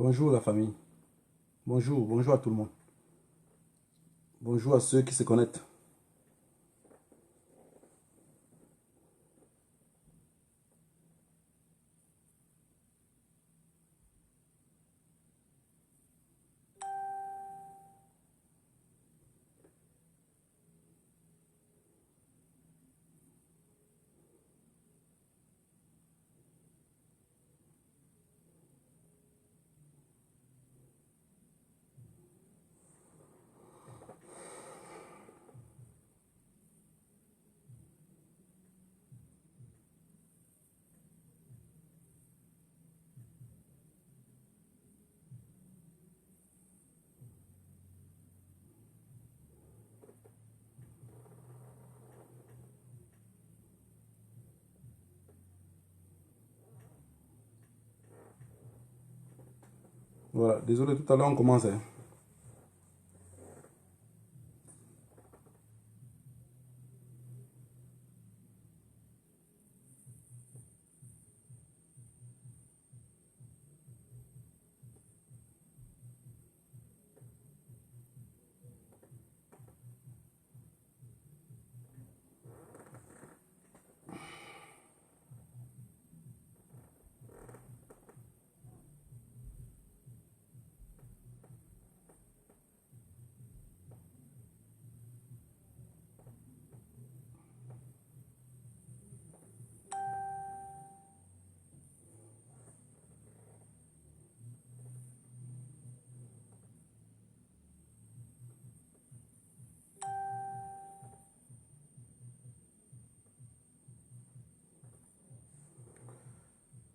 Bonjour la famille. Bonjour, bonjour à tout le monde. Bonjour à ceux qui se connectent. Voilà, désolé, tout à l'heure on commence, hein.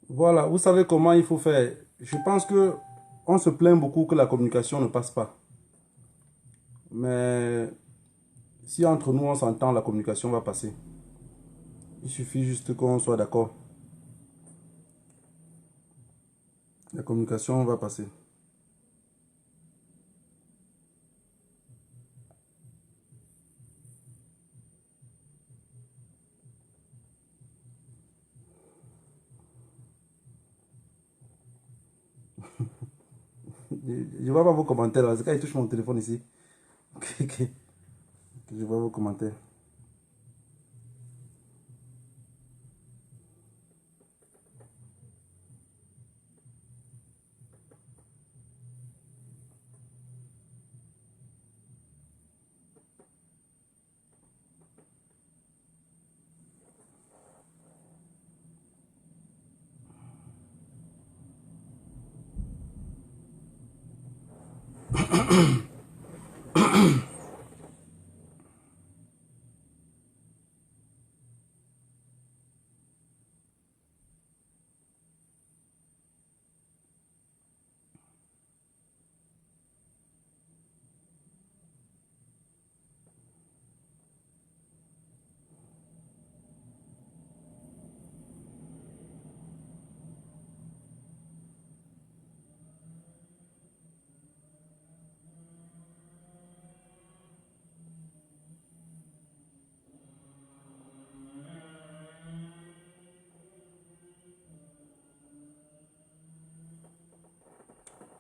Voilà, vous savez comment il faut faire. Je pense que on se plaint beaucoup que la communication ne passe pas. Mais si entre nous on s'entend, la communication va passer. Il suffit juste qu'on soit d'accord. La communication va passer. Je vois pas vos commentaires là. C'est quand il touche mon téléphone ici. Ok, ok. Je vois vos commentaires.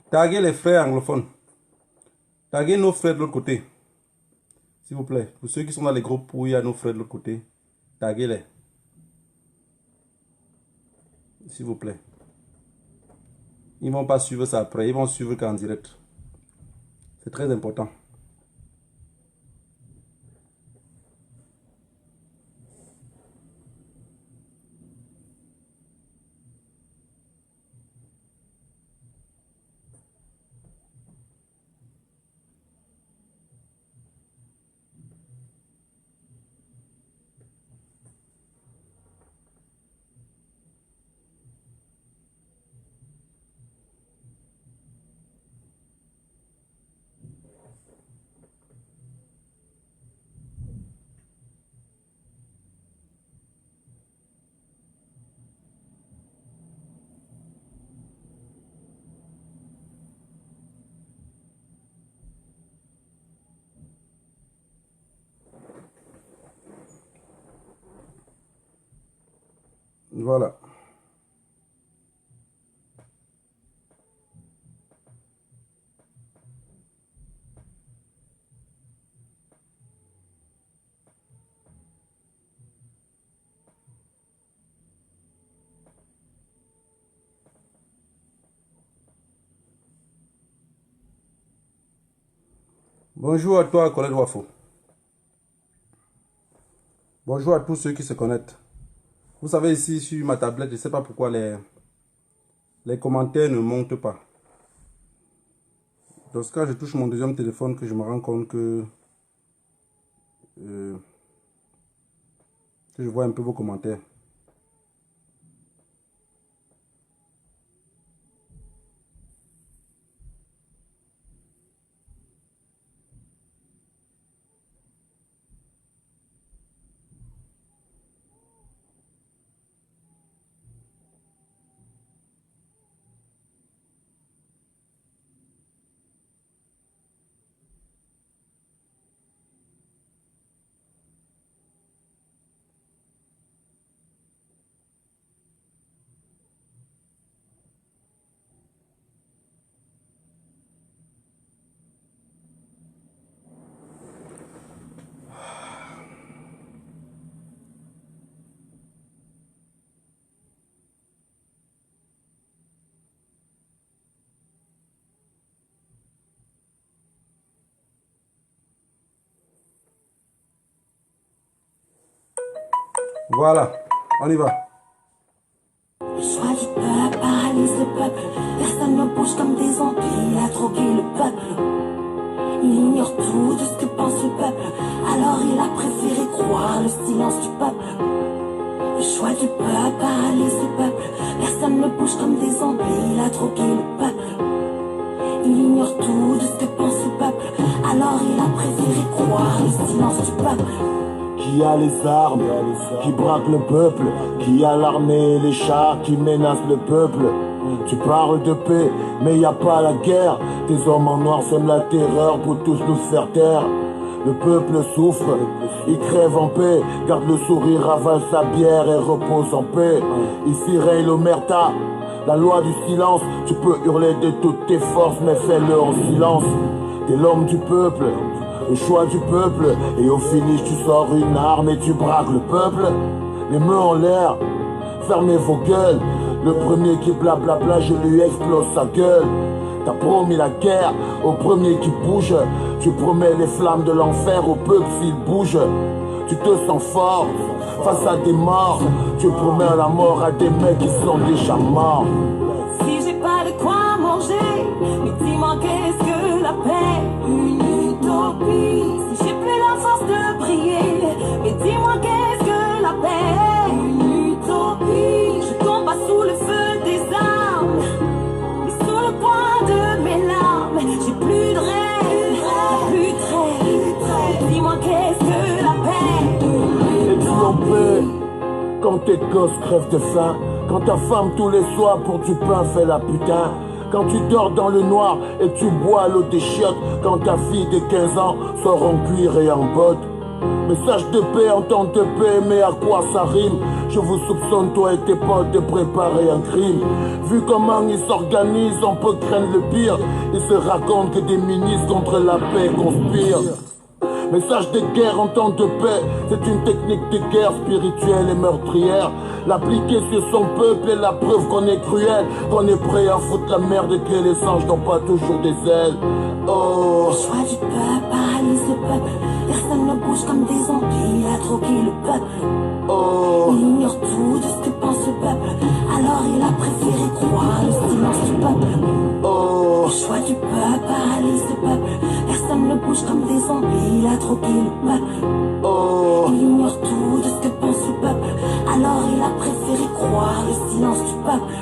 Taguez les frères anglophones. Taguez nos frères de l'autre côté. S'il vous plaît. Pour ceux qui sont dans les groupes où il y a nos frères de l'autre côté, taguez-les. S'il vous plaît. Ils ne vont pas suivre ça après. Ils vont suivre qu'en direct. C'est très important. Voilà. Bonjour à toi, Colette Wafo. Bonjour à tous ceux qui se connectent. Vous savez, ici sur ma tablette, je ne sais pas pourquoi les commentaires ne montent pas. Donc quand je touche mon deuxième téléphone, que je me rends compte que je vois un peu vos commentaires. Voilà, on y va. Le choix du peuple paralyse le peuple. Personne ne bouge comme des zombies. Il a troqué le peuple. Il ignore tout de ce que pense le peuple. Alors il a préféré croire le silence du peuple. Le choix du peuple paralyse le peuple. Personne ne bouge comme des zombies. Il a troqué le peuple. Il ignore tout de ce que pense le peuple. Alors il a préféré croire le silence du peuple. Qui a les armes, qui braque le peuple, qui a l'armée et les chars qui menacent le peuple. Tu parles de paix, mais y a pas la guerre. Tes hommes en noir sèment la terreur pour tous nous faire taire. Le peuple souffre, il crève en paix, garde le sourire, avale sa bière et repose en paix. Ici règne l'omerta, la loi du silence. Tu peux hurler de toutes tes forces, mais fais-le en silence. T'es l'homme du peuple, le choix du peuple, et au finish tu sors une arme et tu braques le peuple. Les mains en l'air, fermez vos gueules. Le premier qui blablabla, je lui explose sa gueule. T'as promis la guerre au premier qui bouge. Tu promets les flammes de l'enfer au peuple s'il bouge. Tu te sens fort face à des morts. Tu promets la mort à des mecs qui sont déjà morts. Si j'ai pas de quoi manger, mais dis-moi qu'est-ce que la paix? Une utopie. Si j'ai plus la force de prier, mais dis-moi qu'est-ce que la paix? Une utopie. Je tombe pas sous le feu des armes, mais sous le poids de mes larmes. J'ai plus de rêve, plus de rêve. Dis-moi qu'est-ce que la paix? Et tu en paix quand tes gosses crèvent de faim. Quand ta femme tous les soirs pour du pain fait la putain. Quand tu dors dans le noir et tu bois l'eau des chiottes. Quand ta fille de 15 ans sort en cuir et en botte. Message de paix en temps de paix, mais à quoi ça rime? Je vous soupçonne, toi et tes potes, de préparer un crime. Vu comment ils s'organisent, on peut craindre le pire. Ils se racontent que des ministres contre la paix conspirent. Message de guerre en temps de paix, c'est une technique de guerre spirituelle et meurtrière. L'appliquer sur son peuple est la preuve qu'on est cruel, qu'on est prêt à foutre la merde et que les anges n'ont pas toujours des ailes. Oh. Le choix du peuple paralyse le peuple. Personne ne bouge comme des zombies. Il a troqué le peuple. Oh. Il ignore tout de ce que pense le peuple. Alors il a préféré croire le silence du peuple. Oh. Le choix du peuple paralyse le peuple. Personne ne bouge comme des zombies. Il a troqué le peuple. Oh. Il ignore tout de ce que pense le peuple. Alors il a préféré croire le silence du peuple.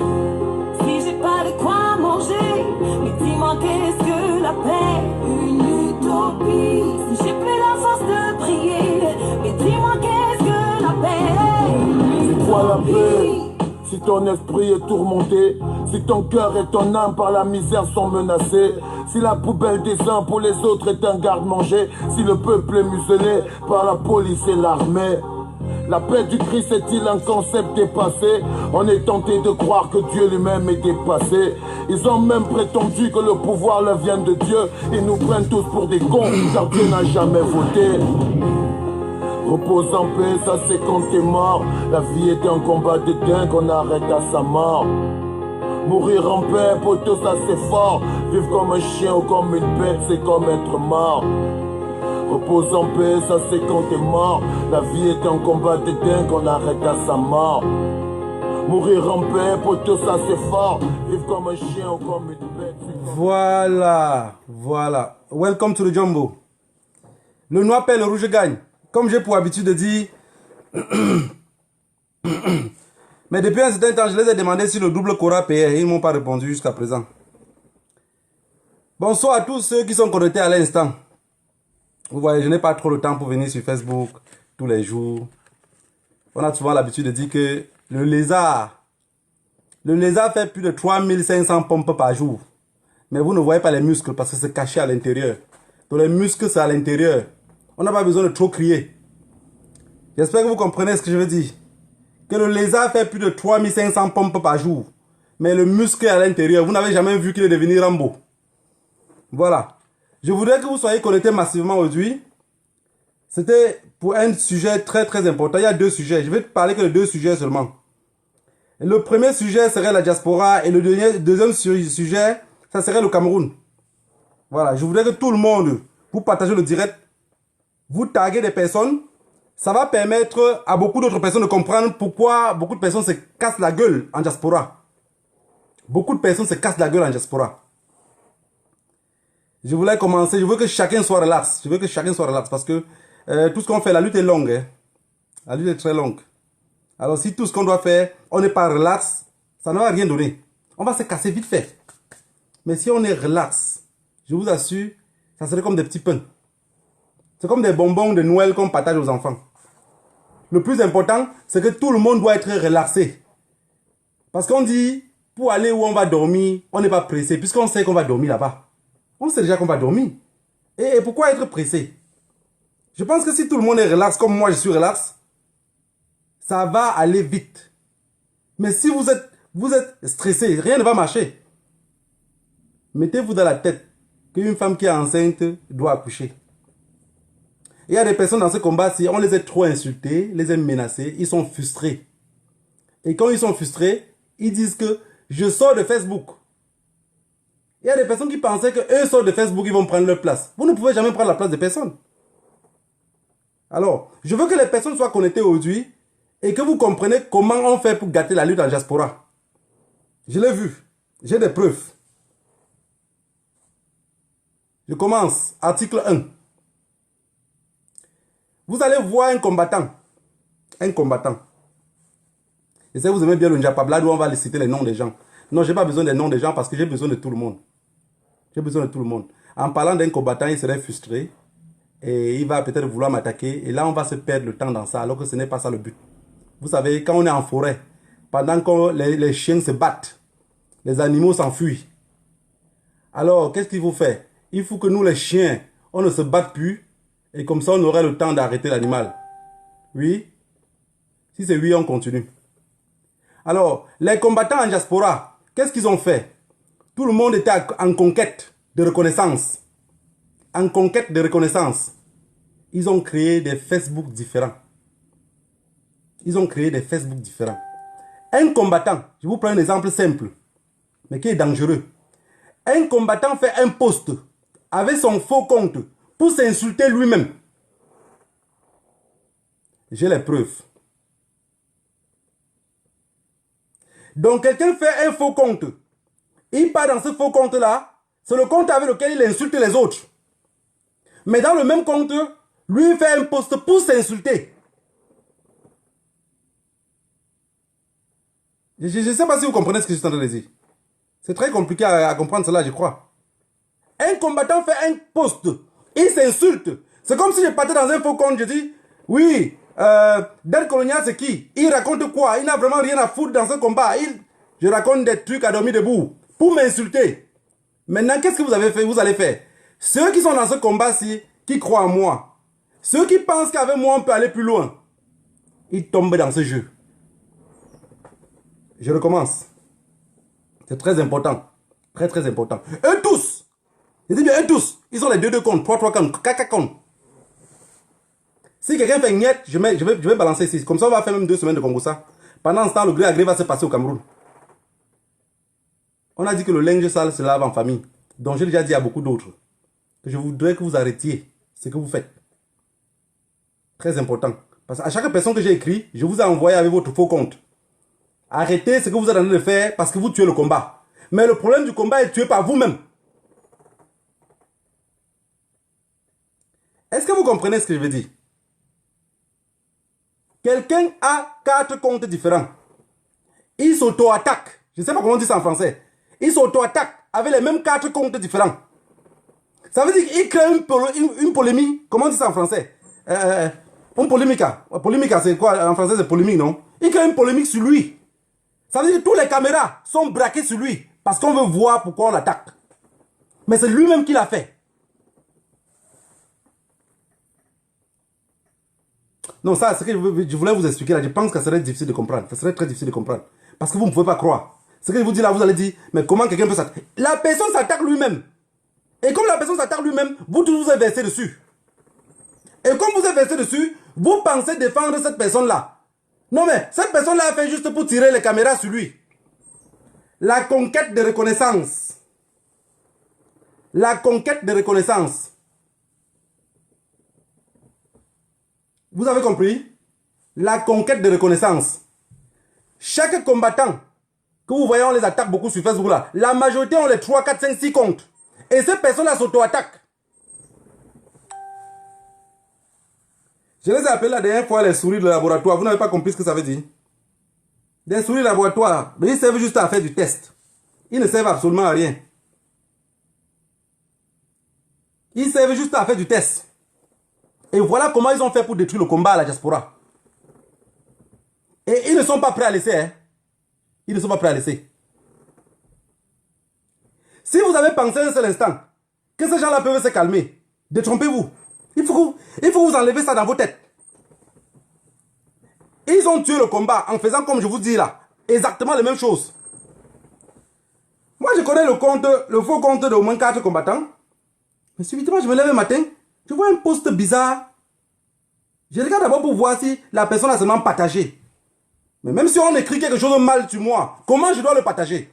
Si j'ai pas de quoi manger, mais dis-moi qu'est-ce que la paix? Une utopie. Si j'ai plus la force de prier, mais dis-moi qu'est-ce que la paix? C'est quoi la paix? Si ton esprit est tourmenté, si ton cœur et ton âme par la misère sont menacés, si la poubelle des uns pour les autres est un garde-manger, si le peuple est muselé par la police et l'armée. La paix du Christ est-il un concept dépassé? On est tenté de croire que Dieu lui-même est dépassé. Ils ont même prétendu que le pouvoir leur vient de Dieu. Ils nous prennent tous pour des cons, car Dieu n'a jamais voté. Repose en paix, ça c'est quand t'es mort. La vie est un combat de dingue, on arrête à sa mort. Mourir en paix, poto, ça c'est fort. Vivre comme un chien ou comme une bête, c'est comme être mort. Repose en paix, ça c'est quand t'es mort. La vie est un combat de dingue, on arrête à sa mort. Mourir en paix, poto, ça c'est fort. Vivre comme un chien ou comme une bête. Voilà, voilà. Welcome to the Jumbo. Le noir perd, le rouge gagne. Comme j'ai pour habitude de dire... Mais depuis un certain temps, je les ai demandé si le double Cora payait et ils ne m'ont pas répondu jusqu'à présent. Bonsoir à tous ceux qui sont connectés à l'instant. Vous voyez, je n'ai pas trop le temps pour venir sur Facebook tous les jours. On a souvent l'habitude de dire que le lézard fait plus de 3500 pompes par jour. Mais vous ne voyez pas les muscles parce que c'est caché à l'intérieur. Donc les muscles, c'est à l'intérieur. On n'a pas besoin de trop crier. J'espère que vous comprenez ce que je veux dire. Que le lézard fait plus de 3500 pompes par jour. Mais le muscle est à l'intérieur. Vous n'avez jamais vu qu'il est devenu Rambo. Voilà. Je voudrais que vous soyez connectés massivement aujourd'hui. C'était pour un sujet très très important. Il y a deux sujets. Je vais te parler que de deux sujets seulement. Le premier sujet serait la diaspora et le deuxième sujet, ça serait le Cameroun. Voilà. Je voudrais que tout le monde, pour partager le direct, vous taguez des personnes. Ça va permettre à beaucoup d'autres personnes de comprendre pourquoi beaucoup de personnes se cassent la gueule en diaspora. Beaucoup de personnes se cassent la gueule en diaspora. Je voulais commencer, je veux que chacun soit relax. Je veux que chacun soit relax parce que tout ce qu'on fait, la lutte est longue. Hein. La lutte est très longue. Alors si tout ce qu'on doit faire, on n'est pas relax, ça ne va rien donner. On va se casser vite fait. Mais si on est relax, je vous assure, ça serait comme des petits pains. C'est comme des bonbons de Noël qu'on partage aux enfants. Le plus important, c'est que tout le monde doit être relaxé. Parce qu'on dit, pour aller où on va dormir, on n'est pas pressé, puisqu'on sait qu'on va dormir là-bas. On sait déjà qu'on va dormir. Et pourquoi être pressé? Je pense que si tout le monde est relax, comme moi je suis relax, ça va aller vite. Mais si vous êtes stressé, rien ne va marcher. Mettez-vous dans la tête qu'une femme qui est enceinte doit accoucher. Il y a des personnes dans ce combat, si on les a trop insultés, les a menacés, ils sont frustrés. Et quand ils sont frustrés, ils disent que je sors de Facebook. Il y a des personnes qui pensaient que eux sortent de Facebook, ils vont prendre leur place. Vous ne pouvez jamais prendre la place de personne. Alors, je veux que les personnes soient connectées aujourd'hui et que vous compreniez comment on fait pour gâter la lutte en diaspora. Je l'ai vu. J'ai des preuves. Je commence. Article 1. Vous allez voir un combattant. Un combattant. Et si vous aimez bien le Njapablad où on va les citer les noms des gens. Non, je n'ai pas besoin des noms des gens parce que j'ai besoin de tout le monde. J'ai besoin de tout le monde. En parlant d'un combattant, il serait frustré. Et il va peut-être vouloir m'attaquer. Et là, on va se perdre le temps dans ça. Alors que ce n'est pas ça le but. Vous savez, quand on est en forêt, pendant que les chiens se battent, les animaux s'enfuient. Alors, qu'est-ce qu'il faut faire? Il faut que nous, les chiens, on ne se batte plus. Et comme ça, on aurait le temps d'arrêter l'animal. Oui? Si c'est oui, on continue. Alors, les combattants en diaspora, qu'est-ce qu'ils ont fait? Tout le monde était en conquête de reconnaissance. En conquête de reconnaissance. Ils ont créé des Facebook différents. Ils ont créé des Facebook différents. Un combattant, je vous prends un exemple simple, mais qui est dangereux. Un combattant fait un post avec son faux compte pour s'insulter lui-même. J'ai les preuves. Donc quelqu'un fait un faux compte. Il part dans ce faux compte-là. C'est le compte avec lequel il insulte les autres. Mais dans le même compte, lui il fait un post pour s'insulter. Je ne sais pas si vous comprenez ce que je suis en train de dire. C'est très compliqué à comprendre cela, je crois. Un combattant fait un post. Il s'insulte. C'est comme si je partais dans un faux compte, je dis, oui, Del Colonial c'est qui? Il raconte quoi? Il n'a vraiment rien à foutre dans ce combat. Je raconte des trucs à dormir debout. Pour m'insulter. Maintenant, qu'est-ce que vous avez fait? Vous allez faire. Ceux qui sont dans ce combat-ci, qui croient en moi, ceux qui pensent qu'avec moi on peut aller plus loin, ils tombent dans ce jeu. Je recommence. C'est très important. Très très important. Eux tous, je dis bien eux tous, ils ont les deux comptes, trois comptes, 4 comptes. Si quelqu'un fait une niette, je vais balancer ici. Comme ça, on va faire même 2 semaines de Congo ça. Pendant ce temps, le gré à gré va se passer au Cameroun. On a dit que le linge sale se lave en famille. Donc j'ai déjà dit à beaucoup d'autres que je voudrais que vous arrêtiez ce que vous faites. Très important. Parce qu'à chaque personne que j'ai écrit, je vous ai envoyé avec votre faux compte. Arrêtez ce que vous êtes en train de faire parce que vous tuez le combat. Mais le problème du combat est tué par vous-même. Est-ce que vous comprenez ce que je veux dire? Quelqu'un a 4 comptes différents. Il s'auto-attaque. Je ne sais pas comment on dit ça en français. Il s'auto-attaque avec les mêmes 4 comptes différents. Ça veut dire qu'il crée une polémique. Comment on dit ça en français? Une polémique. Polémique, c'est quoi? En français, c'est polémique, non? Il crée une polémique sur lui. Ça veut dire que toutes les caméras sont braquées sur lui. Parce qu'on veut voir pourquoi on l'attaque. Mais c'est lui-même qui l'a fait. Non, ça, c'est ce que je voulais vous expliquer là. Je pense que ça serait difficile de comprendre. Ça serait très difficile de comprendre. Parce que vous ne pouvez pas croire. Ce que je vous dis là, vous allez dire, mais comment quelqu'un peut s'attaquer? La personne s'attaque lui-même. Et comme la personne s'attaque lui-même, vous tous vous êtes versé dessus. Et comme vous êtes versé dessus, vous pensez défendre cette personne-là. Non mais, cette personne-là a fait juste pour tirer les caméras sur lui. La conquête de reconnaissance. La conquête de reconnaissance. Vous avez compris? La conquête de reconnaissance. Chaque combattant que vous voyez, on les attaque beaucoup sur Facebook là. La majorité ont les 3, 4, 5, 6 comptes. Et ces personnes-là s'auto-attaquent. Je les ai appelés la dernière fois les souris de laboratoire. Vous n'avez pas compris ce que ça veut dire? Des souris de laboratoire. Mais ils servent juste à faire du test. Ils ne servent absolument à rien. Ils servent juste à faire du test. Et voilà comment ils ont fait pour détruire le combat à la diaspora. Et ils ne sont pas prêts à laisser. Hein. Ils ne sont pas prêts à laisser. Si vous avez pensé un seul instant que ces gens-là peuvent se calmer, détrompez-vous. Il faut que vous enlevez ça dans vos têtes. Ils ont tué le combat en faisant comme je vous dis là. Exactement les mêmes choses. Moi je connais le faux compte de au moins 4 combattants. Mais subitement je me lève le matin. Je vois un post bizarre. Je regarde d'abord pour voir si la personne a seulement partagé. Mais même si on écrit quelque chose de mal sur moi, comment je dois le partager?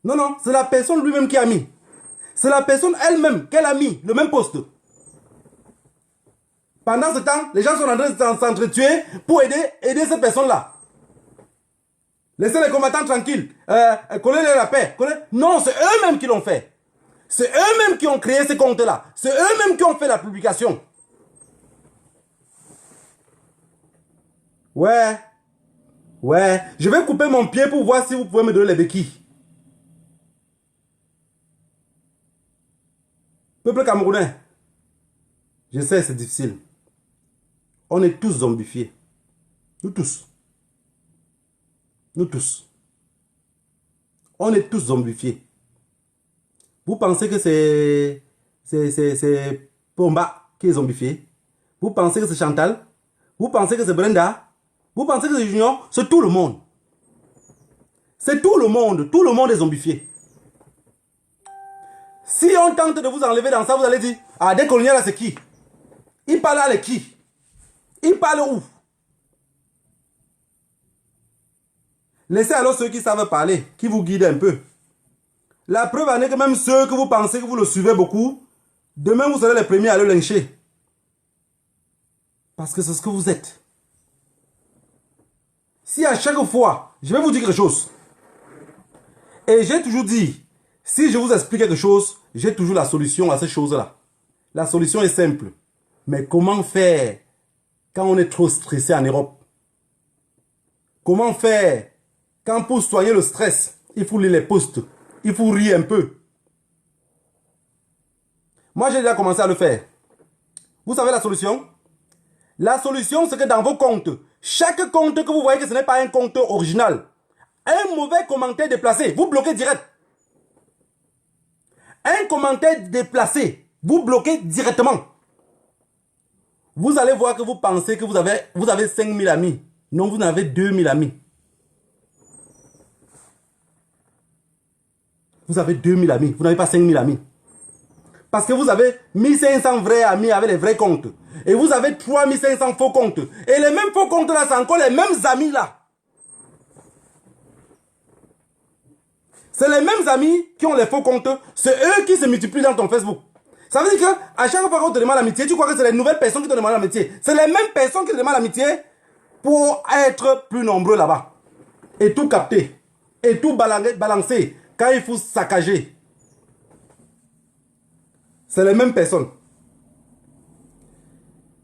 Non, non, c'est la personne lui-même qui a mis. C'est la personne elle-même qu'elle a mis, le même post. Pendant ce temps, les gens sont en train de s'entretuer pour aider cette personne-là. Laissez les combattants tranquilles. Collez la paix. Non, c'est eux-mêmes qui l'ont fait. C'est eux-mêmes qui ont créé ces comptes-là. C'est eux-mêmes qui ont fait la publication. Ouais. Ouais. Je vais couper mon pied pour voir si vous pouvez me donner les béquilles. Peuple camerounais. Je sais, c'est difficile. On est tous zombifiés. Nous tous. Nous tous. On est tous zombifiés. Vous pensez que c'est Pomba qui est zombifié? Vous pensez que c'est Chantal? Vous pensez que c'est Brenda? Vous pensez que c'est Junior? C'est tout le monde. C'est tout le monde. Tout le monde est zombifié. Si on tente de vous enlever dans ça, vous allez dire, ah, des coloniaux là, c'est qui? Il parle avec qui? Il parle où? Laissez alors ceux qui savent parler, qui vous guident un peu. La preuve en est que même ceux que vous pensez que vous le suivez beaucoup, demain vous serez les premiers à le lyncher. Parce que c'est ce que vous êtes. Si à chaque fois, je vais vous dire quelque chose, et j'ai toujours dit, si je vous explique quelque chose, j'ai toujours la solution à ces choses-là. La solution est simple. Mais comment faire quand on est trop stressé en Europe? Comment faire quand pour soigner le stress, il faut lire les posts, il faut rire un peu? Moi, j'ai déjà commencé à le faire. Vous savez la solution? La solution, c'est que dans vos comptes, chaque compte que vous voyez que ce n'est pas un compte original, un mauvais commentaire déplacé, vous bloquez direct. Un commentaire déplacé, vous bloquez directement. Vous allez voir que vous pensez que vous avez 5000 amis. Non, vous n'avez 2000 amis. Vous avez 2000 amis, vous n'avez pas 5000 amis. Parce que vous avez 1500 vrais amis avec les vrais comptes. Et vous avez 3500 faux comptes. Et les mêmes faux comptes là, c'est encore les mêmes amis là. C'est les mêmes amis qui ont les faux comptes. C'est eux qui se multiplient dans ton Facebook. Ça veut dire qu'à chaque fois qu'on te demande l'amitié, tu crois que c'est les nouvelles personnes qui te demandent l'amitié. C'est les mêmes personnes qui te demandent l'amitié pour être plus nombreux là-bas. Et tout capter. Et tout balancer quand il faut saccager. C'est les mêmes personnes.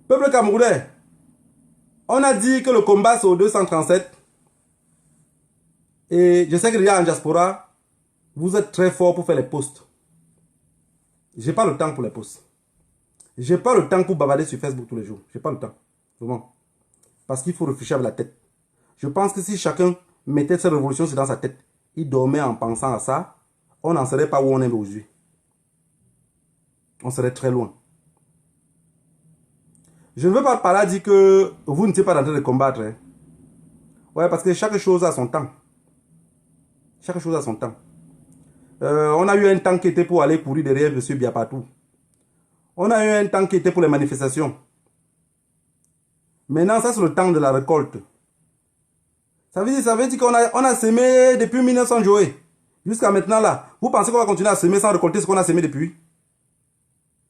Peuple camerounais, on a dit que le combat c'est au 237. Et je sais que les gars en diaspora, vous êtes très forts pour faire les posts. J'ai pas le temps pour les posts. J'ai pas le temps pour bavarder sur Facebook tous les jours. J'ai pas le temps. Vraiment. Parce qu'il faut réfléchir avec la tête. Je pense que si chacun mettait cette révolution dans sa tête, il dormait en pensant à ça, on n'en serait pas où on est aujourd'hui. On serait très loin. Je ne veux pas par là dire que vous n'étiez pas en train de combattre. Hein. Ouais, parce que chaque chose a son temps. Chaque chose a son temps. On a eu un temps qui était pour aller courir derrière M. Biapatou. On a eu un temps qui était pour les manifestations. Maintenant, ça c'est le temps de la récolte. Ça veut dire qu'on a semé depuis 1900 Joé. Jusqu'à maintenant là. Vous pensez qu'on va continuer à semer sans récolter ce qu'on a semé depuis?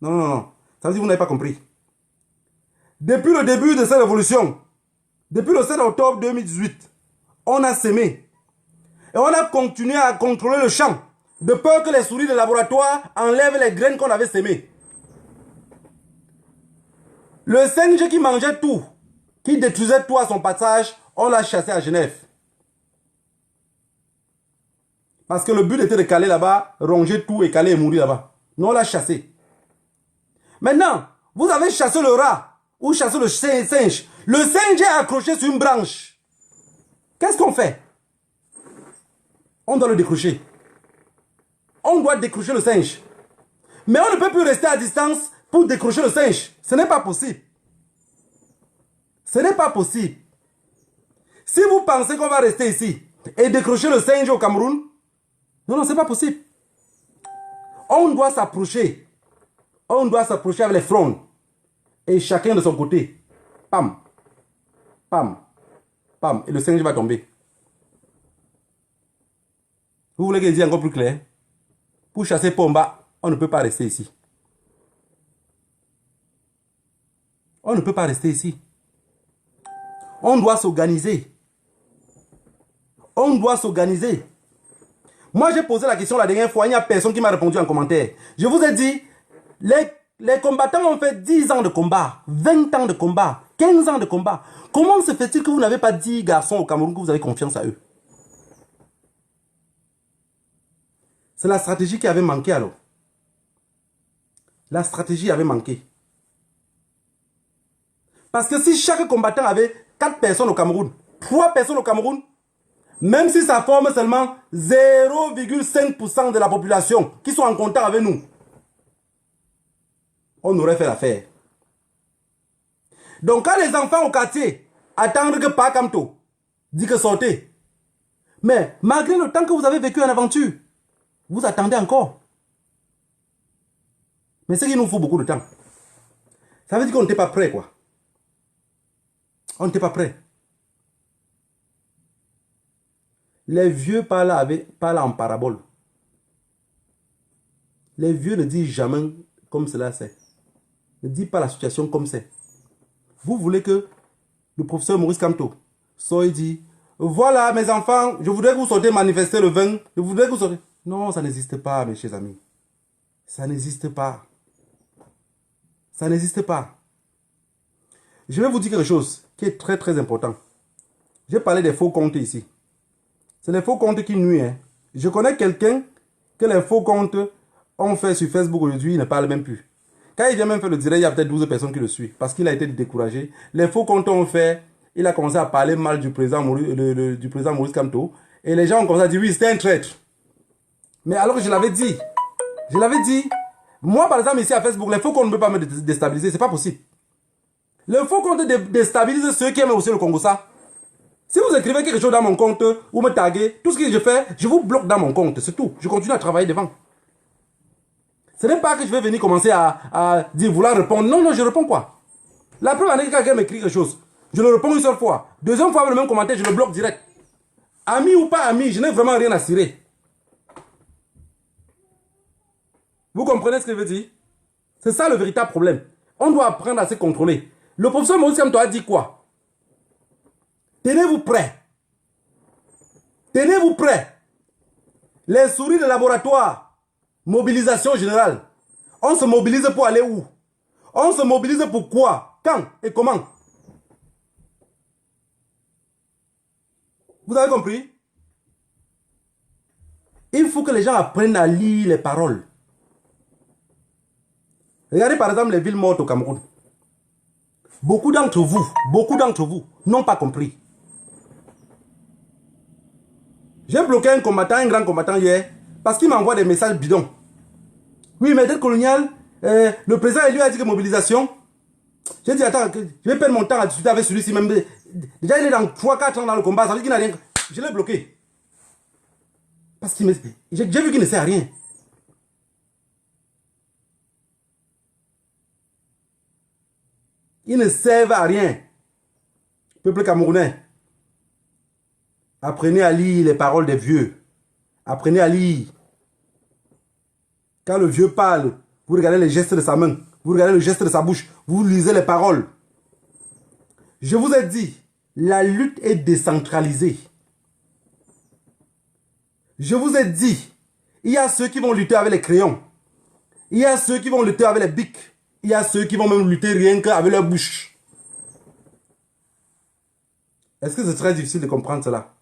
Non, non, non. Ça veut dire que vous n'avez pas compris. Depuis le début de cette révolution, depuis le 7 octobre 2018, on a semé. Et on a continué à contrôler le champ. De peur que les souris de laboratoire enlèvent les graines qu'on avait semées. Le singe qui mangeait tout, qui détruisait tout à son passage, on l'a chassé à Genève. Parce que le but était de caler là-bas, ronger tout et caler et mourir là-bas. Nous, on l'a chassé. Maintenant, vous avez chassé le rat ou chassé le singe. Le singe est accroché sur une branche. Qu'est-ce qu'on fait? On doit le décrocher. On doit décrocher le singe. Mais on ne peut plus rester à distance pour décrocher le singe. Ce n'est pas possible. Ce n'est pas possible. Si vous pensez qu'on va rester ici et décrocher le singe au Cameroun, non, non, ce n'est pas possible. On doit s'approcher. On doit s'approcher avec les fronts. Et chacun de son côté. Pam. Pam. Pam. Et le singe va tomber. Vous voulez que je dise encore plus clair? Pour chasser Pomba, on ne peut pas rester ici. On ne peut pas rester ici. On doit s'organiser. On doit s'organiser. Moi, j'ai posé la question la dernière fois, il n'y a personne qui m'a répondu en commentaire. Je vous ai dit, les combattants ont fait 10 ans de combat, 20 ans de combat, 15 ans de combat. Comment se fait-il que vous n'avez pas dit, garçons au Cameroun, que vous avez confiance à eux? C'est la stratégie qui avait manqué alors. La stratégie avait manqué. Parce que si chaque combattant avait 4 personnes au Cameroun, 3 personnes au Cameroun, même si ça forme seulement 0,5% de la population qui sont en contact avec nous, on aurait fait l'affaire. Donc quand les enfants au quartier attendent que Pakamto dit que sortez, mais malgré le temps que vous avez vécu en aventure, vous attendez encore. Mais c'est qu'il nous faut beaucoup de temps. Ça veut dire qu'on n'était pas prêt, quoi. On n'était pas prêt. Les vieux parlent en parabole. Les vieux ne disent jamais comme cela c'est. Ne disent pas la situation comme c'est. Vous voulez que le professeur Maurice Kamto soit dit, voilà mes enfants, je voudrais que vous sortez manifester le 20. Je voudrais que vous sortez. Non, ça n'existe pas, mes chers amis. Ça n'existe pas. Ça n'existe pas. Je vais vous dire quelque chose qui est très très important. J'ai parlé des faux comptes ici. C'est les faux comptes qui nuisent. Hein. Je connais quelqu'un que les faux comptes ont fait sur Facebook aujourd'hui, il ne parle même plus. Quand il vient même faire le direct, il y a peut-être 12 personnes qui le suivent parce qu'il a été découragé. Les faux comptes ont fait, il a commencé à parler mal du président Maurice Kamto et les gens ont commencé à dire oui, c'était un traître. Mais alors que je l'avais dit, moi par exemple ici à Facebook, les faux comptes ne peuvent pas me déstabiliser, c'est pas possible. Les faux comptes déstabilisent ceux qui aiment aussi le Congo ça. Si vous écrivez quelque chose dans mon compte ou me taguez, tout ce que je fais, je vous bloque dans mon compte, c'est tout. Je continue à travailler devant. Ce n'est pas que je vais venir commencer à dire vouloir répondre. Non, non, je réponds quoi? La première année que quelqu'un m'écrit quelque chose, je le réponds une seule fois. Deuxième fois, avec le même commentaire, je le bloque direct. Ami ou pas ami, je n'ai vraiment rien à cirer. Vous comprenez ce que je veux dire? C'est ça le véritable problème. On doit apprendre à se contrôler. Le professeur Maurice Kamto a dit quoi? Tenez-vous prêts. Tenez-vous prêts. Les souris de laboratoire, mobilisation générale. On se mobilise pour aller où? On se mobilise pour quoi? Quand et comment? Vous avez compris? Il faut que les gens apprennent à lire les paroles. Regardez par exemple les villes mortes au Cameroun. Beaucoup d'entre vous n'ont pas compris. J'ai bloqué un combattant, un grand combattant hier, parce qu'il m'envoie des messages bidons. Oui, mais dès colonial, le président lui a dit que mobilisation. J'ai dit, attends, je vais perdre mon temps à discuter avec celui-ci même. Déjà, il est dans 3-4 ans dans le combat, ça veut dire qu'il n'a rien. Je l'ai bloqué. Parce que j'ai vu qu'il ne sait rien. Ils ne servent à rien. Peuple camerounais, apprenez à lire les paroles des vieux. Apprenez à lire. Quand le vieux parle, vous regardez les gestes de sa main, vous regardez le geste de sa bouche, vous lisez les paroles. Je vous ai dit, la lutte est décentralisée. Je vous ai dit, il y a ceux qui vont lutter avec les crayons. Il y a ceux qui vont lutter avec les bics. Il y a ceux qui vont même lutter rien qu'avec leur bouche. Est-ce que c'est très difficile de comprendre cela?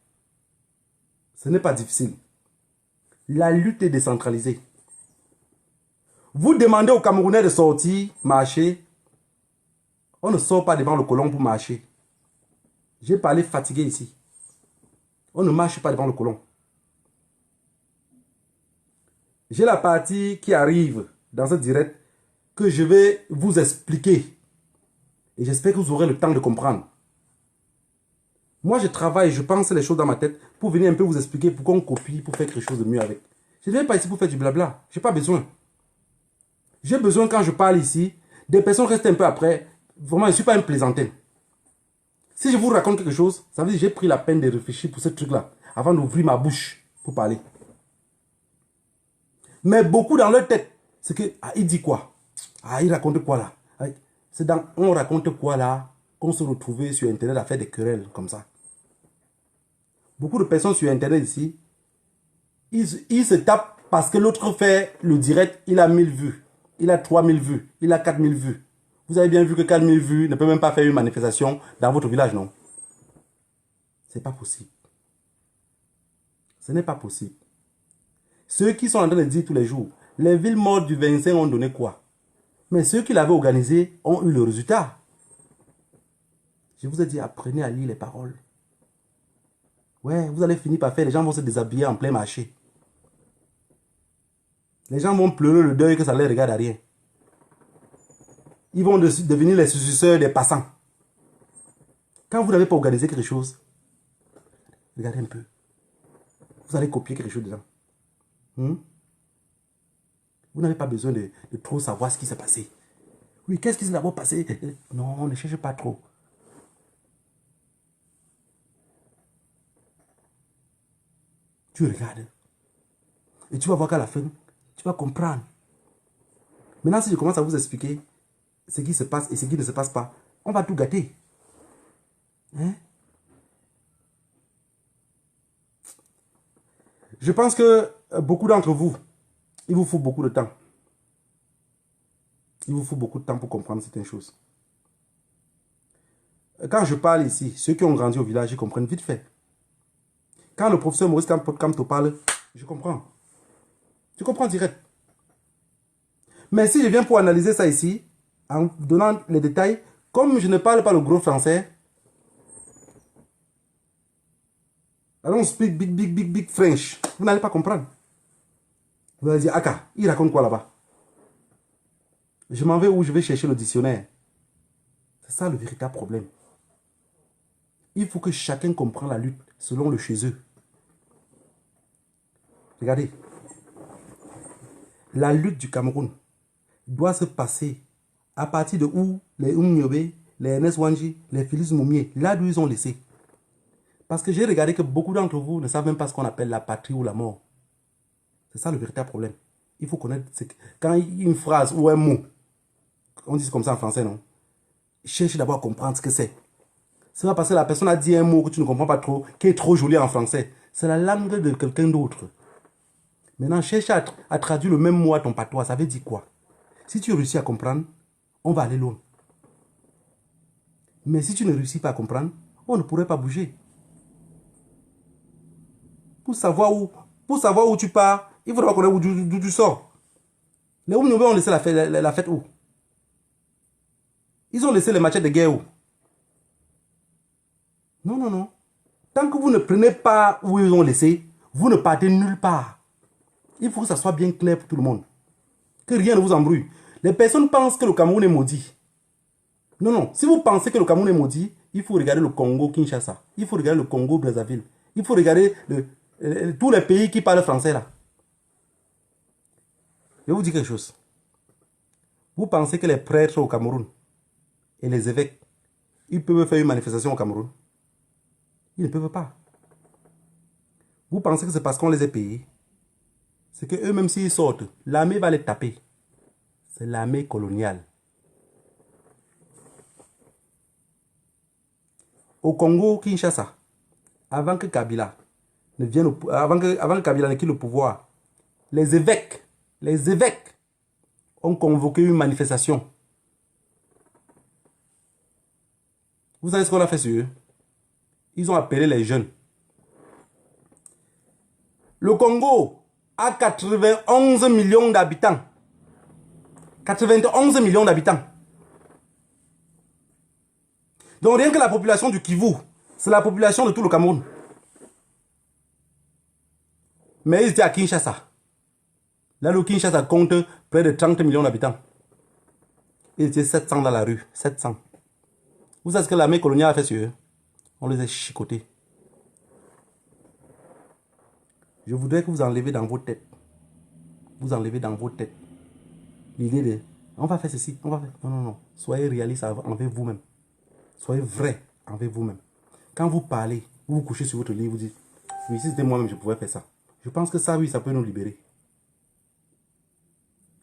Ce n'est pas difficile. La lutte est décentralisée. Vous demandez aux Camerounais de sortir, marcher. On ne sort pas devant le colon pour marcher. J'ai parlé fatigué ici. On ne marche pas devant le colon. J'ai la partie qui arrive dans ce direct que je vais vous expliquer. Et j'espère que vous aurez le temps de comprendre. Moi, je travaille, je pense les choses dans ma tête pour venir un peu vous expliquer pour qu'on copie, pour faire quelque chose de mieux avec. Je ne viens pas ici pour faire du blabla. Je n'ai pas besoin. J'ai besoin, quand je parle ici, des personnes restent un peu après. Vraiment, je ne suis pas un plaisantin. Si je vous raconte quelque chose, ça veut dire que j'ai pris la peine de réfléchir pour ce truc-là, avant d'ouvrir ma bouche pour parler. Mais beaucoup dans leur tête, c'est que, ah, il dit quoi? Ah, il raconte quoi là? C'est dans on raconte quoi là qu'on se retrouvait sur Internet à faire des querelles comme ça. Beaucoup de personnes sur Internet ici, ils se tapent parce que l'autre fait le direct, il a 1000 vues, il a 3000 vues, il a 4000 vues. Vous avez bien vu que 4000 vues ne peut même pas faire une manifestation dans votre village, non? C'est pas possible. Ce n'est pas possible. Ceux qui sont en train de dire tous les jours, les villes mortes du 25 ont donné quoi? Mais ceux qui l'avaient organisé ont eu le résultat. Je vous ai dit, apprenez à lire les paroles. Ouais, vous allez finir par faire, les gens vont se déshabiller en plein marché. Les gens vont pleurer le deuil que ça ne les regarde à rien. Ils vont devenir les suceurs des passants. Quand vous n'avez pas organisé quelque chose, regardez un peu. Vous allez copier quelque chose dedans. Vous n'avez pas besoin de trop savoir ce qui s'est passé. Oui, qu'est-ce qui s'est d'abord passé? Non, ne cherchez pas trop. Tu regardes. Et tu vas voir qu'à la fin, tu vas comprendre. Maintenant, si je commence à vous expliquer ce qui se passe et ce qui ne se passe pas, on va tout gâter. Hein? Je pense que beaucoup d'entre vous, il vous faut beaucoup de temps. Il vous faut beaucoup de temps pour comprendre certaines choses. Quand je parle ici, ceux qui ont grandi au village, ils comprennent vite fait. Quand le professeur Maurice Kamto parle, je comprends. Je comprends direct. Mais si je viens pour analyser ça ici, en donnant les détails, comme je ne parle pas le gros français, I don't speak big French. Vous n'allez pas comprendre. Vous allez dire, Aka, il raconte quoi là-bas? Je m'en vais où je vais chercher le dictionnaire. C'est ça le véritable problème. Il faut que chacun comprenne la lutte selon le chez eux. Regardez. La lutte du Cameroun doit se passer à partir de où les Oumniobe, les Ernest Wanji, les Félix Moumier, là d'où ils ont laissé. Parce que j'ai regardé que beaucoup d'entre vous ne savent même pas ce qu'on appelle la patrie ou la mort. C'est ça le véritable problème. il faut connaître... Quand une phrase ou un mot, on dit comme ça en français, non? Cherche d'abord à comprendre ce que c'est. C'est pas parce que la personne a dit un mot que tu ne comprends pas trop, qui est trop joli en français. C'est la langue de quelqu'un d'autre. Maintenant, cherche à traduire le même mot à ton patois. Ça veut dire quoi? Si tu réussis à comprendre, on va aller loin. Mais si tu ne réussis pas à comprendre, on ne pourrait pas bouger. Pour savoir où tu pars, il faudra connaître d'où tu sors. Les Oumnoubés ont laissé la fête où? Ils ont laissé les machettes de guerre où? Non, non, non. Tant que vous ne prenez pas où ils ont laissé, vous ne partez nulle part. Il faut que ça soit bien clair pour tout le monde. Que rien ne vous embrouille. Les personnes pensent que le Cameroun est maudit. Non, non. Si vous pensez que le Cameroun est maudit, il faut regarder le Congo-Kinshasa. Il faut regarder le Congo-Brazzaville. Il faut regarder tous les pays qui parlent français là. Je vais vous dire quelque chose. Vous pensez que les prêtres au Cameroun et les évêques, ils peuvent faire une manifestation au Cameroun? Ils ne peuvent pas. Vous pensez que c'est parce qu'on les a payés? C'est que eux-mêmes s'ils sortent, l'armée va les taper. C'est l'armée coloniale. Au Congo, Kinshasa, avant que Kabila ne vienne avant que Kabila ne quitte le pouvoir, les évêques ont convoqué une manifestation. Vous savez ce qu'on a fait sur eux? Ils ont appelé les jeunes. Le Congo a 91 millions d'habitants. 91 millions d'habitants. Donc rien que la population du Kivu, c'est la population de tout le Cameroun. Mais ils étaient à Kinshasa. Là, le Kinshasa compte près de 30 millions d'habitants. Ils étaient 700 dans la rue. 700. Vous savez ce que l'armée coloniale a fait sur eux? On les a chicotés. Je voudrais que vous enlevez dans vos têtes. Vous enlevez dans vos têtes l'idée de on va faire ceci, on va faire. Non, non, non. Soyez réaliste envers vous-même. Soyez vrai envers vous-même. Quand vous parlez, vous vous couchez sur votre lit, vous dites oui, si c'était moi-même, je pouvais faire ça. Je pense que ça, oui, ça peut nous libérer.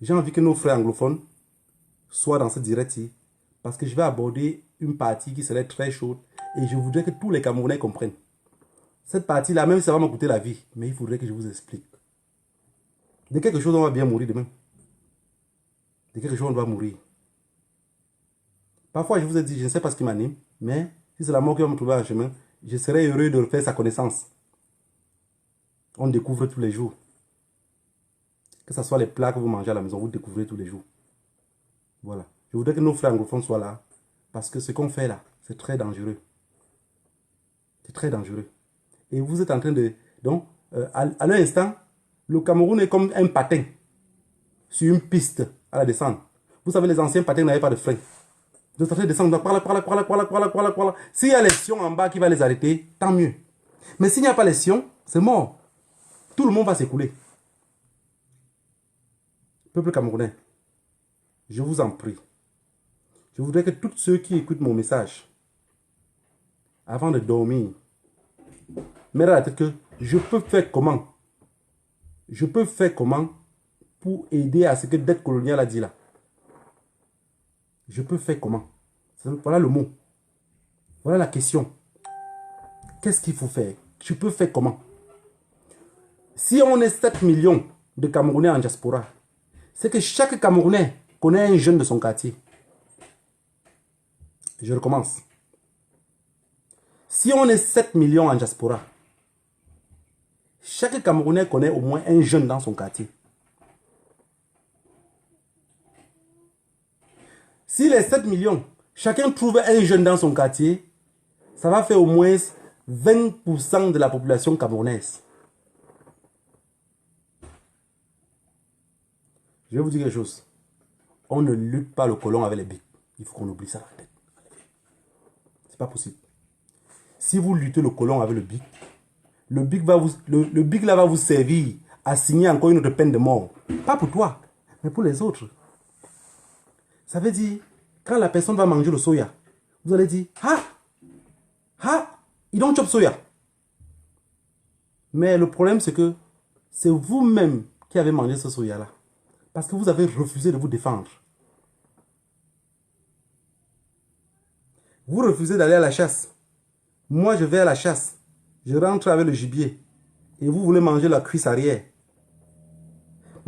J'ai envie que nos frères anglophones soient dans ce direct-ci parce que je vais aborder une partie qui serait très chaude et je voudrais que tous les Camerounais comprennent. Cette partie-là, même si ça va me coûter la vie, mais il faudrait que je vous explique. De quelque chose, on va bien mourir demain. De quelque chose, on va mourir. Parfois, je vous ai dit, je ne sais pas ce qui m'anime, mais si c'est la mort qui va me trouver en chemin, je serais heureux de faire sa connaissance. On découvre tous les jours. Que ce soit les plats que vous mangez à la maison, vous découvrez tous les jours. Voilà. Je voudrais que nos frères anglophones soient là, parce que ce qu'on fait là, c'est très dangereux. C'est très dangereux. Et vous êtes en train de... Donc, à l'instant, le Cameroun est comme un patin sur une piste à la descente. Vous savez, les anciens patins n'avaient pas de frein. Vous êtes en train de descendre par là. S'il y a les sions en bas qui va les arrêter, tant mieux. Mais s'il n'y a pas les sions, c'est mort. Tout le monde va s'écouler. Peuple camerounais, je vous en prie. Je voudrais que tous ceux qui écoutent mon message, avant de dormir, mettent à la tête que je peux faire comment? Je peux faire comment pour aider à ce que dette coloniale a dit là? Je peux faire comment? Voilà le mot. Voilà la question. Qu'est-ce qu'il faut faire? Je peux faire comment? Si on est 7 millions de Camerounais en diaspora, c'est que chaque Camerounais connaît un jeune de son quartier. Je recommence. Si on est 7 millions en diaspora, chaque Camerounais connaît au moins un jeune dans son quartier. Si les 7 millions, chacun trouve un jeune dans son quartier, ça va faire au moins 20% de la population camerounaise. Je vais vous dire quelque chose. On ne lutte pas le colon avec les bics. Il faut qu'on oublie ça dans la tête. C'est pas possible. Si vous luttez le colon avec le bic là va vous servir à signer encore une autre peine de mort. Pas pour toi, mais pour les autres. Ça veut dire, quand la personne va manger le soya, vous allez dire, il don't chop soya. Mais le problème, c'est que c'est vous-même qui avez mangé ce soya-là. Parce que vous avez refusé de vous défendre. Vous refusez d'aller à la chasse. Moi, je vais à la chasse. Je rentre avec le gibier. Et vous voulez manger la cuisse arrière.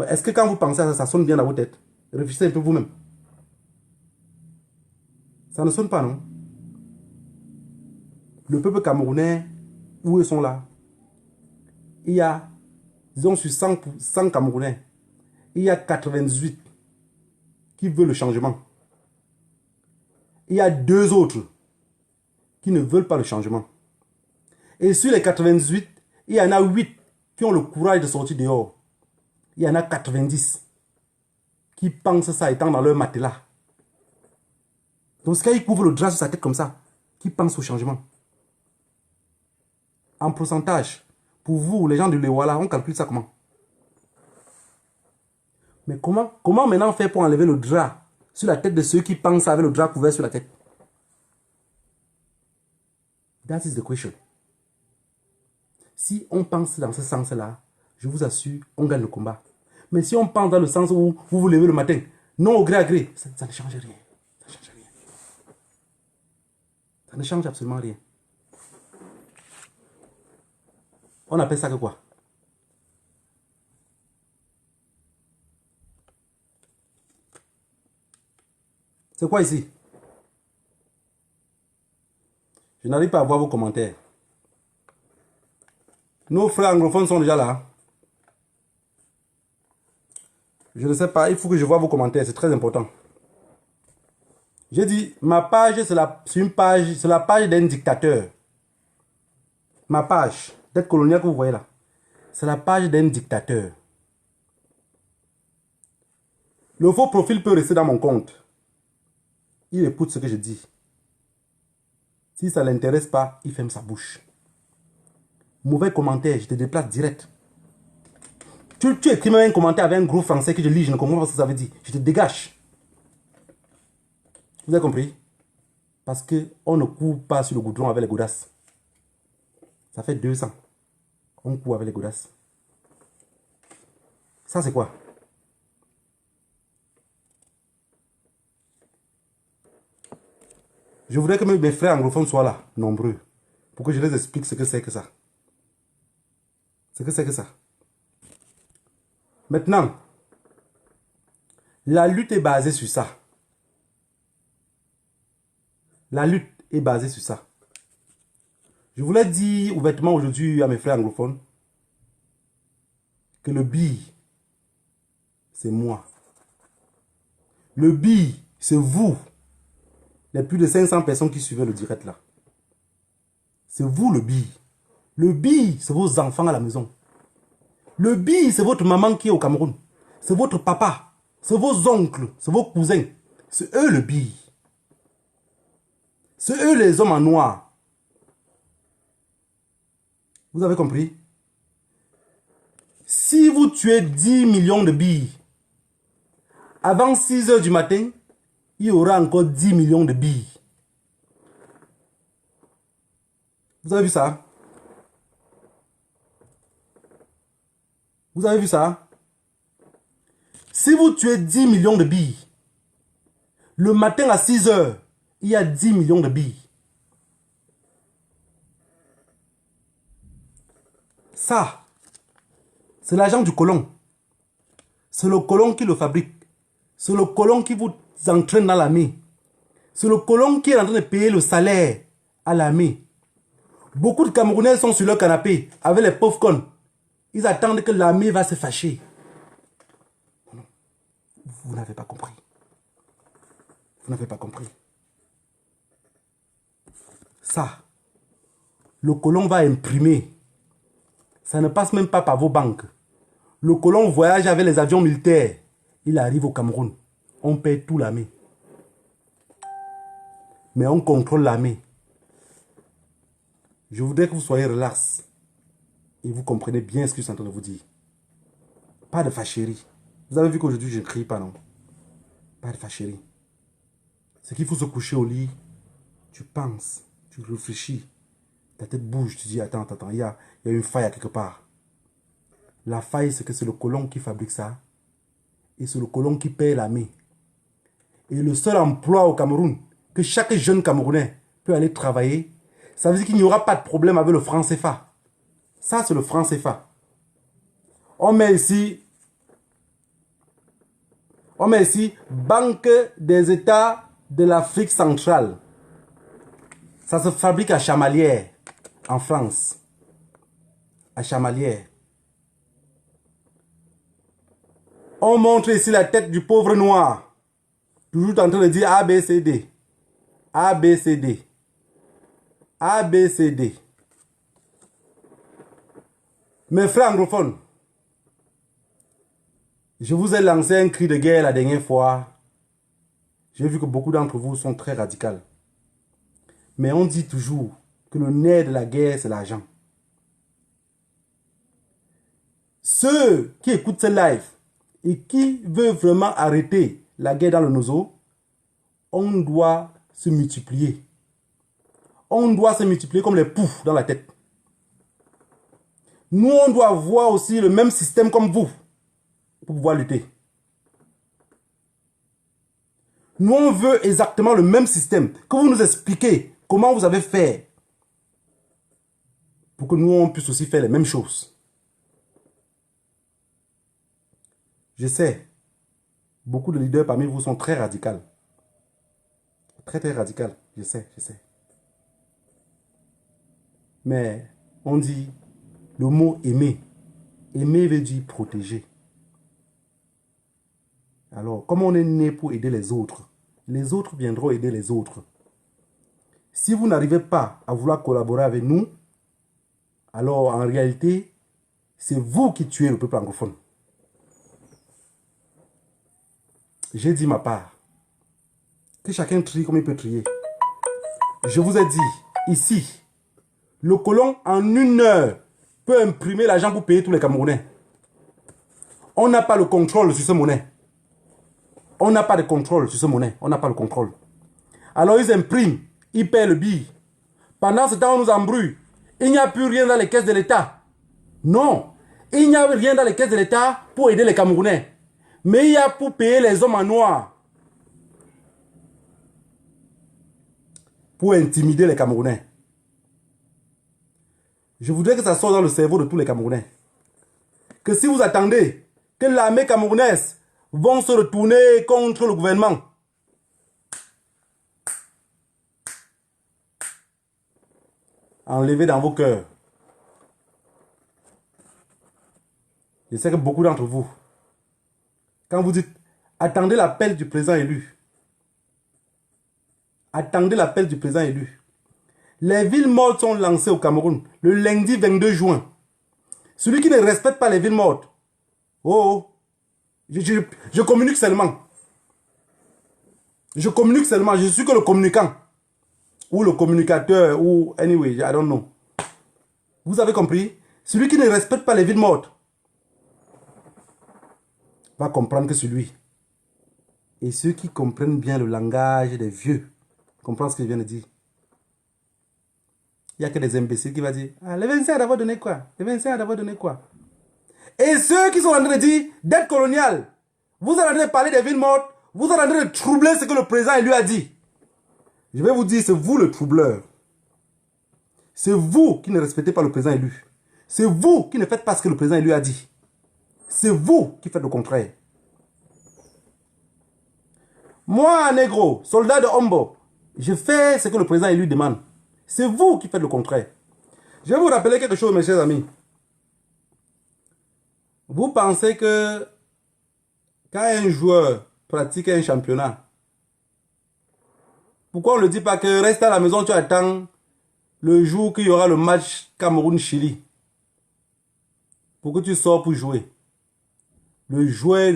Est-ce que quand vous pensez à ça, ça sonne bien dans votre tête? Réfléchissez un peu vous-même. Ça ne sonne pas, non? Le peuple camerounais, où ils sont là? Il y a, disons sur 100 Camerounais, il y a 98 qui veulent le changement. Il y a 2 autres qui ne veulent pas le changement. Et sur les 98, il y en a 8 qui ont le courage de sortir dehors. Il y en a 90 qui pensent ça étant dans leur matelas. Donc, quand ils couvrent le drap sur sa tête comme ça, qui pensent au changement. En pourcentage, pour vous, les gens de l'Ewala, on calcule ça comment? Mais comment maintenant faire pour enlever le drap sur la tête de ceux qui pensent avec le drap couvert sur la tête? That is the question. Si on pense dans ce sens-là, je vous assure, on gagne le combat. Mais si on pense dans le sens où vous vous levez le matin, non au gré à gré, ça ne change rien. Ça ne change rien. Ça ne change absolument rien. On appelle ça que quoi? C'est quoi ici? Je n'arrive pas à voir vos commentaires. Nos frères anglophones sont déjà là. Je ne sais pas, il faut que je vois vos commentaires, c'est très important. J'ai dit, ma page, c'est la page d'un dictateur. Ma page, tête coloniale que vous voyez là, c'est la page d'un dictateur. Le faux profil peut rester dans mon compte. Il écoute ce que je dis. Si ça ne l'intéresse pas, il ferme sa bouche. Mauvais commentaire, je te déplace direct. Tu écris même un commentaire avec un gros français que je lis, je ne comprends pas ce que ça veut dire. Je te dégage. Vous avez compris? Parce qu'on ne court pas sur le goudron avec les godasses. Ça fait 200. On court avec les godasses. Ça, c'est quoi? Je voudrais que mes frères anglophones soient là, nombreux, pour que je les explique ce que c'est que ça. Ce que c'est que ça. Maintenant, la lutte est basée sur ça. La lutte est basée sur ça. Je voulais dire ouvertement aujourd'hui à mes frères anglophones que le bi, c'est moi. Le bi, c'est vous. Les plus de 500 personnes qui suivaient le direct là. C'est vous le bi. Le bi, c'est vos enfants à la maison. Le bi, c'est votre maman qui est au Cameroun. C'est votre papa. C'est vos oncles. C'est vos cousins. C'est eux le bi. C'est eux les hommes en noir. Vous avez compris? Si vous tuez 10 millions de billes, avant 6 heures du matin, il y aura encore 10 millions de billes. Vous avez vu ça? Vous avez vu ça? Si vous tuez 10 millions de billes, le matin à 6 heures, il y a 10 millions de billes. Ça, c'est l'argent du colon. C'est le colon qui le fabrique. C'est le colon qui vous entraîne dans l'armée. C'est le colon qui est en train de payer le salaire à l'armée. Beaucoup de Camerounais sont sur leur canapé avec les pauvres cons. Ils attendent que l'armée va se fâcher. Non, vous n'avez pas compris. Vous n'avez pas compris. Ça, le colon va imprimer. Ça ne passe même pas par vos banques. Le colon voyage avec les avions militaires. Il arrive au Cameroun. On paye tout l'armée. Mais on contrôle l'armée. Je voudrais que vous soyez relax. Et vous comprenez bien ce que je suis en train de vous dire. Pas de fâcherie. Vous avez vu qu'aujourd'hui, je ne crie pas, non? Pas de fâcherie. C'est qu'il faut se coucher au lit. Tu penses, tu réfléchis. Ta tête bouge, tu dis, attends, il y a une faille à quelque part. La faille, c'est que c'est le colon qui fabrique ça. Et c'est le colon qui paye l'armée. Et le seul emploi au Cameroun, que chaque jeune Camerounais peut aller travailler, ça veut dire qu'il n'y aura pas de problème avec le franc CFA. Ça, c'est le franc CFA. On met ici Banque des États de l'Afrique centrale. Ça se fabrique à Chamalières, en France. À Chamalières. On montre ici la tête du pauvre noir. Toujours en train de dire A, B, C, D. A, B, C, D. A, B, C, D. Mes frères anglophones, je vous ai lancé un cri de guerre la dernière fois. J'ai vu que beaucoup d'entre vous sont très radicaux. Mais on dit toujours que le nerf de la guerre, c'est l'argent. Ceux qui écoutent ce live et qui veulent vraiment arrêter la guerre dans le Nozo, on doit se multiplier. On doit se multiplier comme les poux dans la tête. Nous, on doit avoir aussi le même système comme vous pour pouvoir lutter. Nous, on veut exactement le même système. Que vous nous expliquez comment vous avez fait pour que nous, on puisse aussi faire les mêmes choses. Je sais, beaucoup de leaders parmi vous sont très radicaux. Très, très radicaux. Je sais. Mais on dit le mot aimer. Aimer veut dire protéger. Alors, comme on est né pour aider les autres viendront aider les autres. Si vous n'arrivez pas à vouloir collaborer avec nous, alors en réalité, c'est vous qui tuez le peuple anglophone. J'ai dit ma part. Que chacun trie comme il peut trier. Je vous ai dit, ici, le colon en 1 heure peut imprimer l'argent pour payer tous les Camerounais. On n'a pas le contrôle sur ce monnaie. On n'a pas de contrôle sur ce monnaie. On n'a pas le contrôle. Alors ils impriment, ils paient le billet. Pendant ce temps, on nous embrouille. Il n'y a plus rien dans les caisses de l'État. Non, il n'y a rien dans les caisses de l'État pour aider les Camerounais. Mais il y a pour payer les hommes en noir. Pour intimider les Camerounais. Je voudrais que ça sorte dans le cerveau de tous les Camerounais. Que si vous attendez que l'armée camerounaise vont se retourner contre le gouvernement, enlevez dans vos cœurs. Je sais que beaucoup d'entre vous, quand vous dites attendez l'appel du président élu, attendez l'appel du président élu. Les villes mortes sont lancées au Cameroun le lundi 22 juin. Celui qui ne respecte pas les villes mortes, je communique seulement. Je communique seulement, je suis que le communicant. Ou le communicateur, ou anyway, I don't know. Vous avez compris? Celui qui ne respecte pas les villes mortes va comprendre que c'est lui. Et ceux qui comprennent bien le langage des vieux comprennent ce que je viens de dire. Il n'y a que des imbéciles qui vont dire « Ah, le 25 d'avoir donné quoi? Le 25 d'avoir donné quoi ?» Et ceux qui sont en train de dire « Dette coloniale », vous êtes en train de parler des villes mortes, vous êtes en train de troubler ce que le président lui a dit. Je vais vous dire, c'est vous le troubleur. C'est vous qui ne respectez pas le président élu. C'est vous qui ne faites pas ce que le président lui a dit. C'est vous qui faites le contraire. Moi, négro, soldat de Hombo, je fais ce que le président élu demande. C'est vous qui faites le contraire. Je vais vous rappeler quelque chose, mes chers amis. Vous pensez que quand un joueur pratique un championnat, pourquoi on ne le dit pas que reste à la maison, tu attends le jour qu'il y aura le match Cameroun-Chili pour que tu sors pour jouer. Le joueur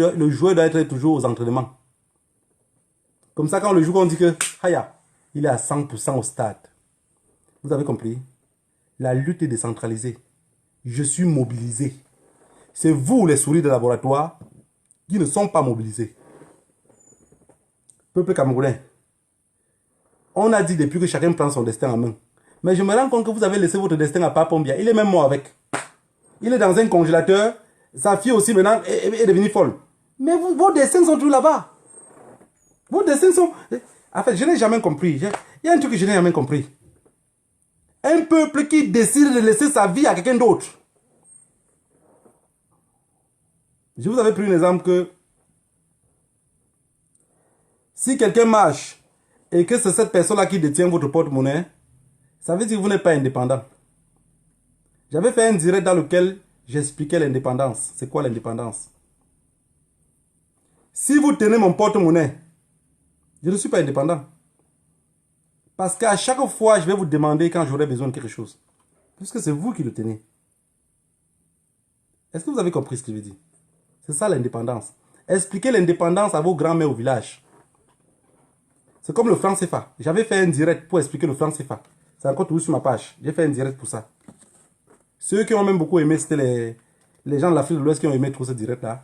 doit être toujours aux entraînements. Comme ça, quand le jour on dit que Haya, il est à 100% au stade. Vous avez compris? La lutte est décentralisée. Je suis mobilisé. C'est vous, les souris de laboratoire, qui ne sont pas mobilisés. Peuple camerounais, on a dit depuis que chacun prend son destin en main. Mais je me rends compte que vous avez laissé votre destin à Papombia. Il est même mort avec. Il est dans un congélateur. Sa fille aussi maintenant est devenue folle. Mais vos dessins sont tous là-bas. Vos dessins sont... En fait, je n'ai jamais compris. Il y a un truc que je n'ai jamais compris. Un peuple qui décide de laisser sa vie à quelqu'un d'autre. Je vous avais pris un exemple que si quelqu'un marche et que c'est cette personne-là qui détient votre porte-monnaie, ça veut dire que vous n'êtes pas indépendant. J'avais fait un direct dans lequel j'expliquais l'indépendance. C'est quoi l'indépendance? Si vous tenez mon porte-monnaie, je ne suis pas indépendant. Parce qu'à chaque fois, je vais vous demander quand j'aurai besoin de quelque chose. Puisque c'est vous qui le tenez. Est-ce que vous avez compris ce que je veux dire? C'est ça l'indépendance. Expliquez l'indépendance à vos grands-mères au village. C'est comme le franc CFA. J'avais fait un direct pour expliquer le franc CFA. C'est encore toujours sur ma page. J'ai fait un direct pour ça. Ceux qui ont même beaucoup aimé, c'était les gens de l'Afrique de l'Ouest qui ont aimé trop ce direct-là.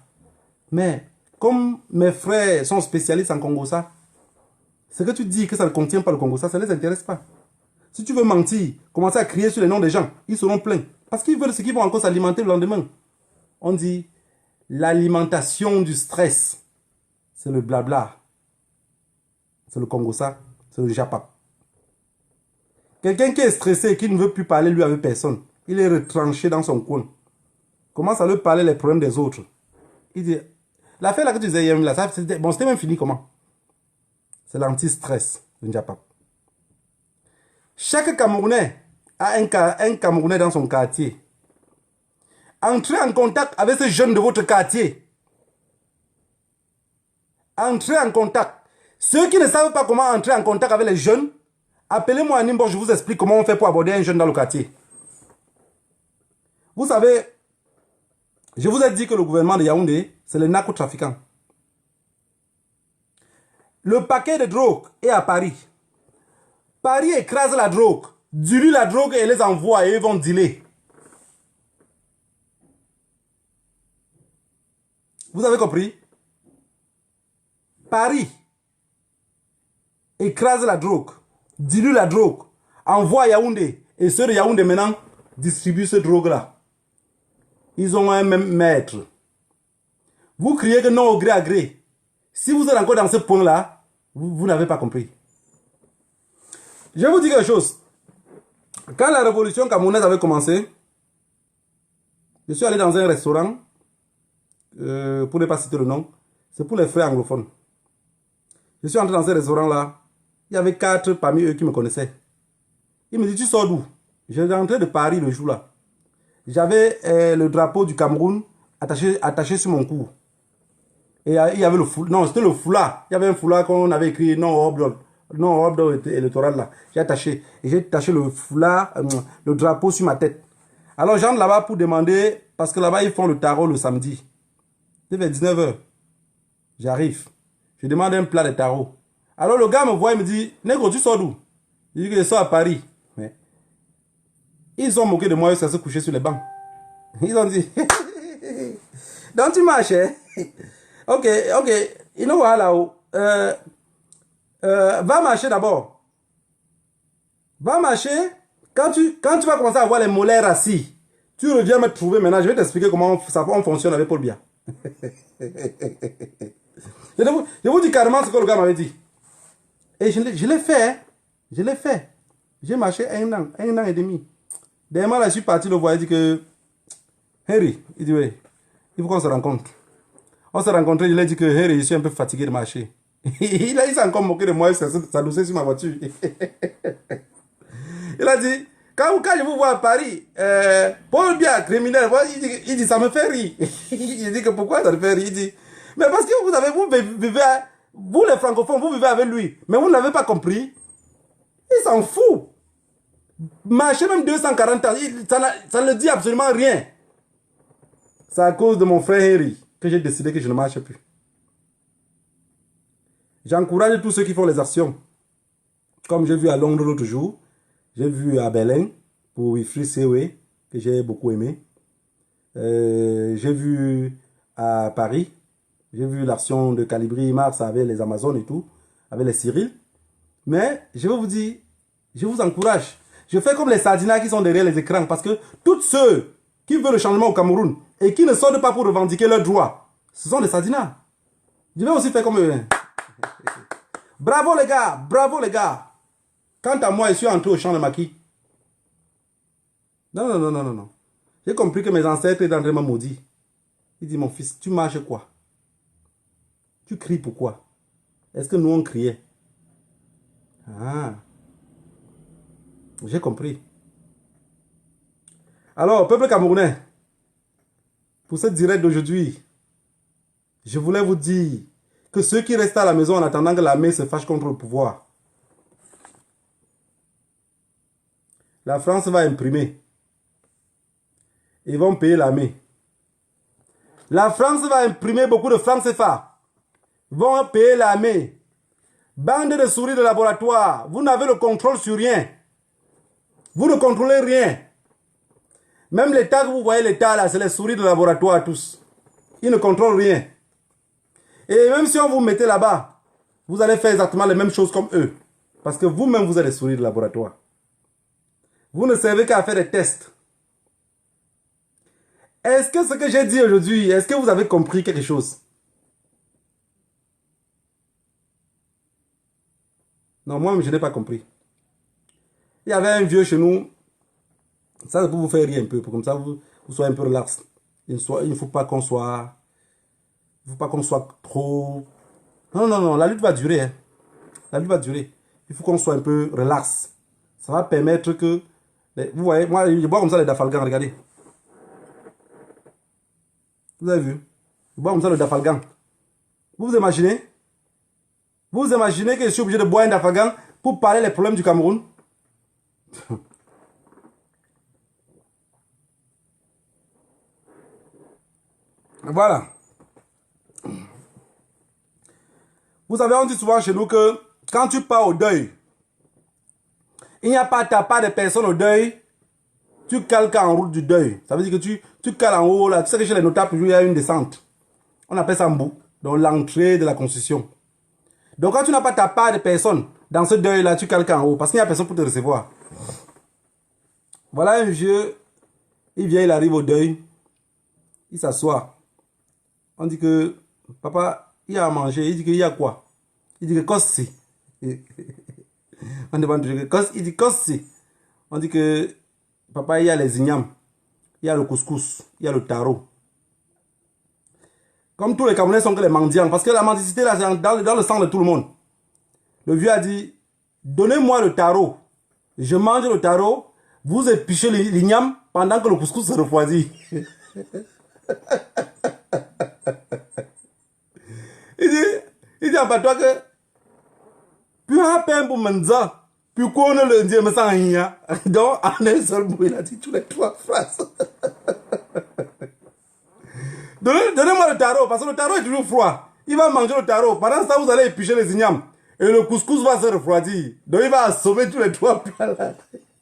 Mais, comme mes frères sont spécialistes en Congo-ça, ce que tu dis que ça ne contient pas le Congo-ça, ça ne les intéresse pas. Si tu veux mentir, commencer à crier sur les noms des gens, ils seront pleins. Parce qu'ils veulent ce qu'ils vont encore s'alimenter le lendemain. On dit, l'alimentation du stress, c'est le blabla. C'est le Congo-ça, c'est le Japap. Quelqu'un qui est stressé et qui ne veut plus parler lui avec personne, il est retranché dans son coin. Commence à lui parler les problèmes des autres. Il dit, l'affaire là que tu disais hier, là, c'était même fini comment? C'est l'anti-stress, le Japap. Chaque Camerounais a un Camerounais dans son quartier. Entrez en contact avec ces jeunes de votre quartier. Entrez en contact. Ceux qui ne savent pas comment entrer en contact avec les jeunes, appelez-moi à Nimbo, je vous explique comment on fait pour aborder un jeune dans le quartier. Vous savez, je vous ai dit que le gouvernement de Yaoundé, c'est le narcotrafiquant. Le paquet de drogue est à Paris. Paris écrase la drogue, dilue la drogue et les envoie et ils vont dealer. Vous avez compris? Paris écrase la drogue, dilue la drogue, envoie à Yaoundé. Et ceux de Yaoundé maintenant distribuent cette drogue-là. Ils ont un même maître. Vous criez que non au gré à gré. Si vous êtes encore dans ce point-là, vous n'avez pas compris. Je vais vous dire quelque chose. Quand la révolution camerounaise avait commencé, je suis allé dans un restaurant, pour ne pas citer le nom, c'est pour les frères anglophones. Je suis entré dans ce restaurant-là, il y avait 4 parmi eux qui me connaissaient. Ils me disent, tu sors d'où? Je rentrais de Paris le jour-là. J'avais le drapeau du Cameroun attaché sur mon cou. Et il y avait le foulard. Non, c'était le foulard. Il y avait un foulard qu'on avait écrit non Obdo électoral là. J'ai attaché. Et j'ai attaché le foulard, le drapeau sur ma tête. Alors j'entre là-bas pour demander, parce que là-bas ils font le tarot le samedi. C'est vers 19 h. J'arrive. Je demande un plat de tarot. Alors le gars me voit, il me dit, Négro, tu sors d'où? Je dis que je sors à Paris. Mais ils ont moqué de moi, ils se sont couchés sur les bancs. Ils ont dit, donc tu marches, hein? Ok, you know what, là-haut? Va marcher d'abord. Va marcher. Quand tu vas commencer à avoir les molaires assis, tu reviens me trouver maintenant. Je vais t'expliquer comment on fonctionne avec Paul Biya. Je vous dis carrément ce que le gars m'avait dit. Et je l'ai fait. Hein. Je l'ai fait. J'ai marché un an et demi. Dernièrement, là, je suis parti le voir. Il dit que, Henry, il dit, oui, il faut qu'on se rencontre. On s'est rencontrés, je lui ai dit que, Henry, je suis un peu fatigué de marcher. Il s'est encore moqué de moi, il s'adoucait sur ma voiture. Il a dit, quand je vous vois à Paris, Paul Biya, criminel, il dit, ça me fait rire. Il dit que pourquoi ça me fait rire? Il dit, mais parce que vous vivez, vous les francophones, vous vivez avec lui, mais vous ne l'avez pas compris. Il s'en fout. Marcher même 240 ans, ça ne dit absolument rien. C'est à cause de mon frère Henry que j'ai décidé que je ne marche plus. J'encourage tous ceux qui font les actions. Comme j'ai vu à Londres l'autre jour, j'ai vu à Berlin pour Wilfried Sewe, que j'ai beaucoup aimé. J'ai vu à Paris, j'ai vu l'action de Calibri Mars avec les Amazones et tout, avec les Cyril. Mais je vais vous dire, je vous encourage. Je fais comme les sardinas qui sont derrière les écrans, parce que tous ceux qui veulent le changement au Cameroun et qui ne sortent pas pour revendiquer leurs droits, ce sont des sardinas. Je vais aussi faire comme eux. Hein. Bravo les gars, bravo les gars. Quant à moi, je suis entré au champ de maquis. Non, non, non, non, non, non. J'ai compris que mes ancêtres étaient en train de me maudire. Il dit, mon fils, tu marches quoi? Tu cries pourquoi? Est-ce que nous on criait? Ah. J'ai compris. Alors, peuple camerounais, pour ce direct d'aujourd'hui, je voulais vous dire que ceux qui restent à la maison en attendant que l'armée se fâche contre le pouvoir, la France va imprimer. Ils vont payer l'armée. La France va imprimer beaucoup de francs CFA. Ils vont payer l'armée. Bande de souris de laboratoire, vous n'avez le contrôle sur rien. Vous ne contrôlez rien. Même l'État que vous voyez, l'État là, c'est les souris de laboratoire tous. Ils ne contrôlent rien. Et même si on vous mettez là-bas, vous allez faire exactement les mêmes choses comme eux. Parce que vous-même, vous êtes des souris de laboratoire. Vous ne servez qu'à faire des tests. Est-ce que ce que j'ai dit aujourd'hui, est-ce que vous avez compris quelque chose? Non, moi, je n'ai pas compris. Il y avait un vieux chez nous. Ça, c'est pour vous faire rire un peu. Pour comme ça, vous soyez un peu relax. Il ne faut pas qu'on soit... Il ne faut pas qu'on soit trop... Non, non, non. La lutte va durer. Hein. La lutte va durer. Il faut qu'on soit un peu relax. Ça va permettre que... Vous voyez, moi, je bois comme ça les Dafalgan. Regardez. Vous avez vu? Je bois comme ça le Dafalgan. Vous vous imaginez? Vous vous imaginez que je suis obligé de boire un Dafalgan pour parler des problèmes du Cameroun? Voilà. Vous savez, on dit souvent chez nous que quand tu pars au deuil, il n'y a pas ta part de personnes au deuil, tu calques en route du deuil. Ça veut dire que tu cales en haut, là. Tu sais que chez les notables, il y a une descente. On appelle ça mbou, donc l'entrée de la construction. Donc quand tu n'as pas ta part de personnes dans ce deuil-là, tu calques en haut, parce qu'il n'y a personne pour te recevoir. Voilà un vieux, il vient, il arrive au deuil, il s'assoit. On dit que, papa, il y a à manger. Il dit qu'il y a quoi? Il dit que kossi. On demande toujours que il dit kossi. On dit que, papa, il y a les ignames. Il y a le couscous. Il y a le taro. Comme tous les Camerounais sont que les mendiants. Parce que la mendicité, là, c'est dans le sang de tout le monde. Le vieux a dit, donnez-moi le taro. Je mange le taro. Vous épichez l'igname pendant que le couscous se refroidit. Il dit en toi que puis un pain pour menza, puis qu'on ne le dit me sans rien. Donc en un seul mot il a dit tous les trois phrases. Donnez-moi le taro parce que le taro est toujours froid. Il va manger le taro. Pendant ça vous allez éplucher les ignames et le couscous va se refroidir. Donc il va assommer tous les trois plats là.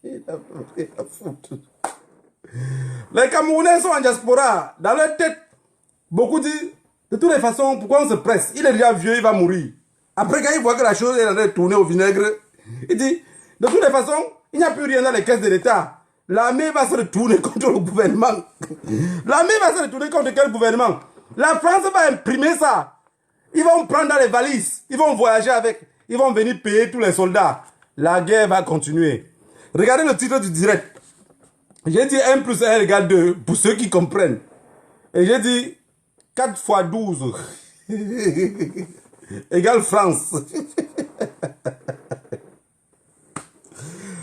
Il a foutu. Les Camerounais sont en diaspora. Dans leur tête, beaucoup disent, de toutes les façons, pourquoi on se presse? Il est déjà vieux, il va mourir. Après, quand il voit que la chose est en train de tourner au vinaigre, il dit, de toutes les façons, il n'y a plus rien dans les caisses de l'État. L'armée va se retourner contre le gouvernement. L'armée va se retourner contre quel gouvernement? La France va imprimer ça. Ils vont prendre dans les valises. Ils vont voyager avec. Ils vont venir payer tous les soldats. La guerre va continuer. Regardez le titre du direct. J'ai dit 1 plus 1 égale 2, pour ceux qui comprennent. Et j'ai dit 4 fois 12 égale France.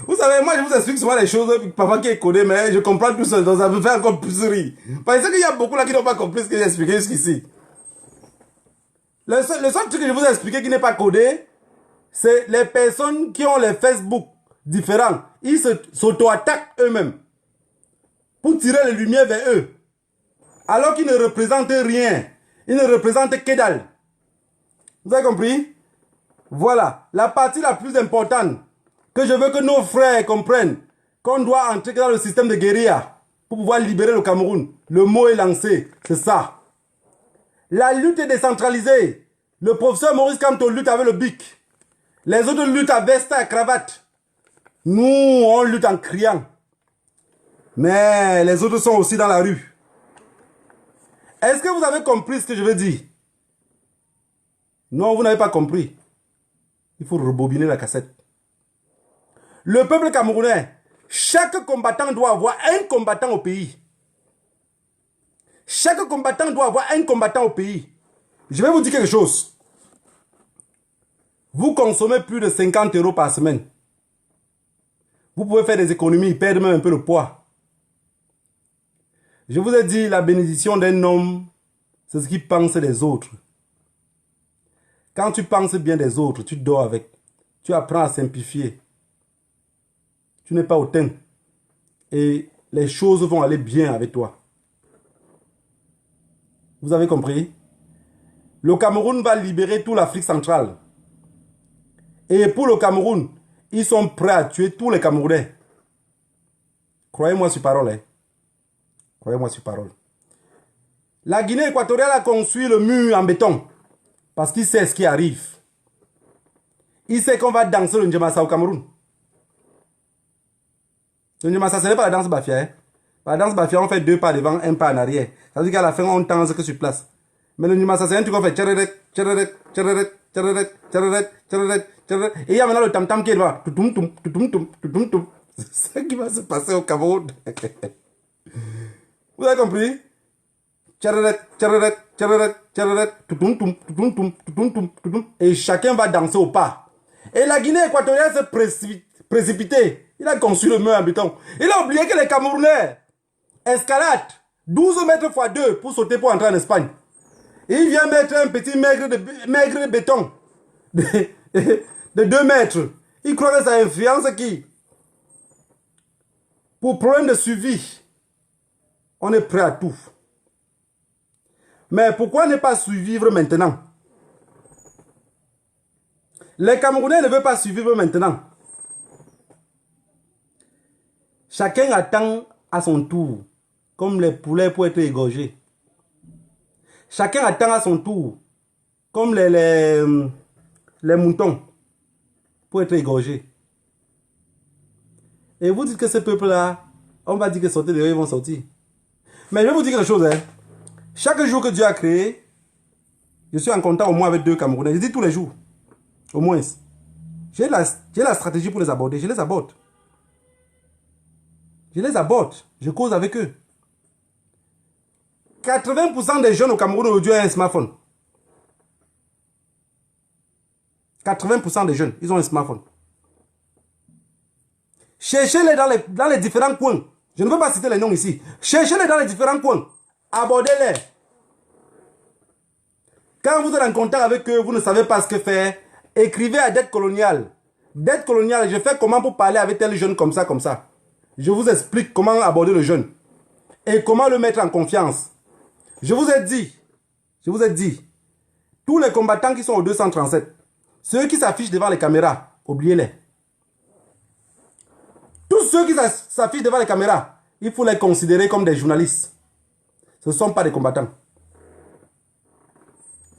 Vous savez, moi je vous explique souvent les choses, papa qui est codé, mais je comprends tout seul, donc ça me fait encore plus rire. Parce qu'il y a beaucoup là qui n'ont pas compris ce que j'ai expliqué jusqu'ici. Le seul truc que je vous ai expliqué qui n'est pas codé, c'est les personnes qui ont les Facebook différents. Ils s'auto-attaquent eux-mêmes pour tirer les lumières vers eux. Alors qu'ils ne représentent rien. Ils ne représentent que dalle. Vous avez compris? Voilà. La partie la plus importante que je veux que nos frères comprennent, qu'on doit entrer dans le système de guérilla pour pouvoir libérer le Cameroun. Le mot est lancé. C'est ça. La lutte est décentralisée. Le professeur Maurice Kamto lutte avec le BIC. Les autres luttent à veste et à cravate. Nous, on lutte en criant. Mais les autres sont aussi dans la rue. Est-ce que vous avez compris ce que je veux dire? Non, vous n'avez pas compris. Il faut rebobiner la cassette. Le peuple camerounais, chaque combattant doit avoir un combattant au pays. Chaque combattant doit avoir un combattant au pays. Je vais vous dire quelque chose. Vous consommez plus de 50 € par semaine. Vous pouvez faire des économies, perdre même un peu le poids. Je vous ai dit, la bénédiction d'un homme, c'est ce qu'il pense des autres. Quand tu penses bien des autres, tu dors avec. Tu apprends à simplifier. Tu n'es pas hautain. Et les choses vont aller bien avec toi. Vous avez compris? Le Cameroun va libérer toute l'Afrique centrale. Et pour le Cameroun, ils sont prêts à tuer tous les Camerounais. Croyez-moi sur parole. Hein? Croyez-moi sur parole. La Guinée équatoriale a construit le mur en béton. Parce qu'il sait ce qui arrive. Il sait qu'on va danser le Ndjamasa au Cameroun. Le Ndjamasa, ce n'est pas la danse Bafia. Hein? La danse Bafia, on fait 2 pas devant, 1 pas en arrière. Ça veut dire qu'à la fin, on danse que sur place. Mais le Ndjamasa, c'est un truc qu'on fait. Et il y a maintenant le tam-tam qui est devant. C'est ça qui va se passer au Cameroun. Vous avez compris? Et chacun va danser au pas. Et la Guinée équatoriale s'est précipitée. Il a construit le mur en béton. Il a oublié que les Camerounais escaladent 12 mètres x 2 pour sauter pour entrer en Espagne. Et il vient mettre un petit maigre de béton de 2 mètres. Il croit que ça influence qui? Pour problème de suivi, on est prêt à tout. Mais pourquoi ne pas survivre maintenant? Les Camerounais ne veulent pas survivre maintenant. Chacun attend à son tour, comme les poulets pour être égorgés. Chacun attend à son tour, comme les moutons, pour être égorgés. Et vous dites que ce peuple-là, on va dire que sortir de eux, ils vont sortir. Mais je vais vous dire quelque chose. Hein. Chaque jour que Dieu a créé, je suis en contact au moins avec 2 Camerounais. Je dis tous les jours. Au moins. J'ai la stratégie pour les aborder. Je les aborde. Je les aborde. Je cause avec eux. 80% des jeunes au Cameroun aujourd'hui ont un smartphone. 80% des jeunes, ils ont un smartphone. Cherchez-les dans les différents coins. Je ne veux pas citer les noms ici. Cherchez-les dans les différents coins. Abordez-les. Quand vous êtes en contact avec eux, vous ne savez pas ce que faire. Écrivez à Dette Coloniale. Dette Coloniale, je fais comment pour parler avec tel jeune comme ça, comme ça. Je vous explique comment aborder le jeune. Et comment le mettre en confiance. Je vous ai dit, tous les combattants qui sont au 237, ceux qui s'affichent devant les caméras, oubliez-les. Tous ceux qui s'affichent devant les caméras, il faut les considérer comme des journalistes. Ce ne sont pas des combattants.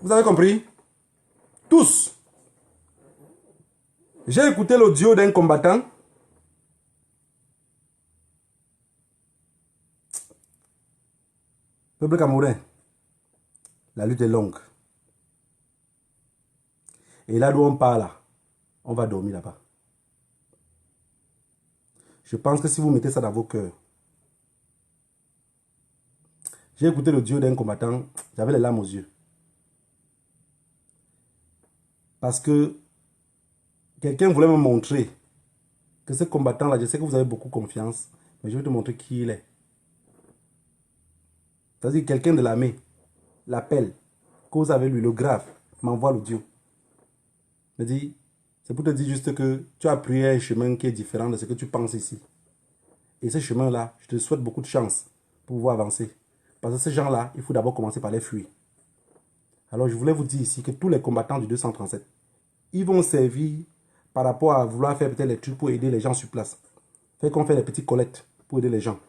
Vous avez compris? Tous. J'ai écouté l'audio d'un combattant. Peuple camerounais, la lutte est longue. Et là d'où on part là, on va dormir là-bas. Je pense que si vous mettez ça dans vos cœurs. J'ai écouté l'audio d'un combattant, j'avais les larmes aux yeux. Parce que quelqu'un voulait me montrer que ce combattant-là, je sais que vous avez beaucoup confiance, mais je vais te montrer qui il est. C'est-à-dire que quelqu'un de l'armée l'appelle, cause avec lui, le grave, m'envoie l'audio. Me dit, c'est pour te dire juste que tu as pris un chemin qui est différent de ce que tu penses ici. Et ce chemin-là, je te souhaite beaucoup de chance pour pouvoir avancer. Parce que ces gens-là, il faut d'abord commencer par les fuir. Alors je voulais vous dire ici que tous les combattants du 237, ils vont servir par rapport à vouloir faire peut-être les trucs pour aider les gens sur place. Fait qu'on fait des petites collectes pour aider les gens.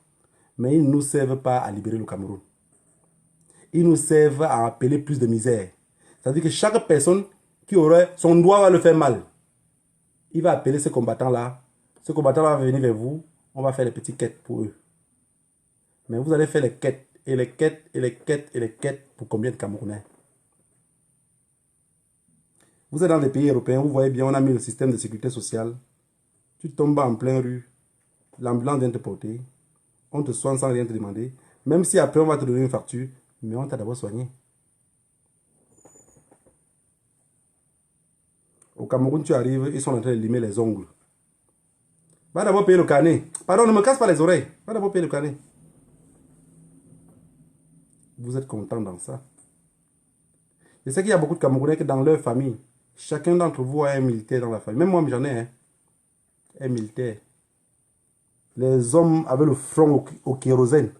Mais ils ne nous servent pas à libérer le Cameroun. Ils nous servent à appeler plus de misère. C'est-à-dire que chaque personne qui aurait son doigt va le faire mal. Il va appeler ce combattant-là. Ce combattant-là va venir vers vous. On va faire des petites quêtes pour eux. Mais vous allez faire les quêtes, et les quêtes, et les quêtes, et les quêtes pour combien de Camerounais? Vous êtes dans des pays européens, vous voyez bien, on a mis le système de sécurité sociale. Tu tombes en pleine rue, l'ambulance vient te porter, on te soigne sans rien te demander. Même si après on va te donner une facture, mais on t'a d'abord soigné. Au Cameroun, tu arrives, ils sont en train de limer les ongles. Va d'abord payer le carnet. Pardon, ne me casse pas les oreilles. Va d'abord payer le carnet. Vous êtes content dans ça. Je sais qu'il y a beaucoup de Camerounais que dans leur famille, chacun d'entre vous a un militaire dans la famille. Même moi, j'en ai un militaire. Les hommes avaient le front au kérosène.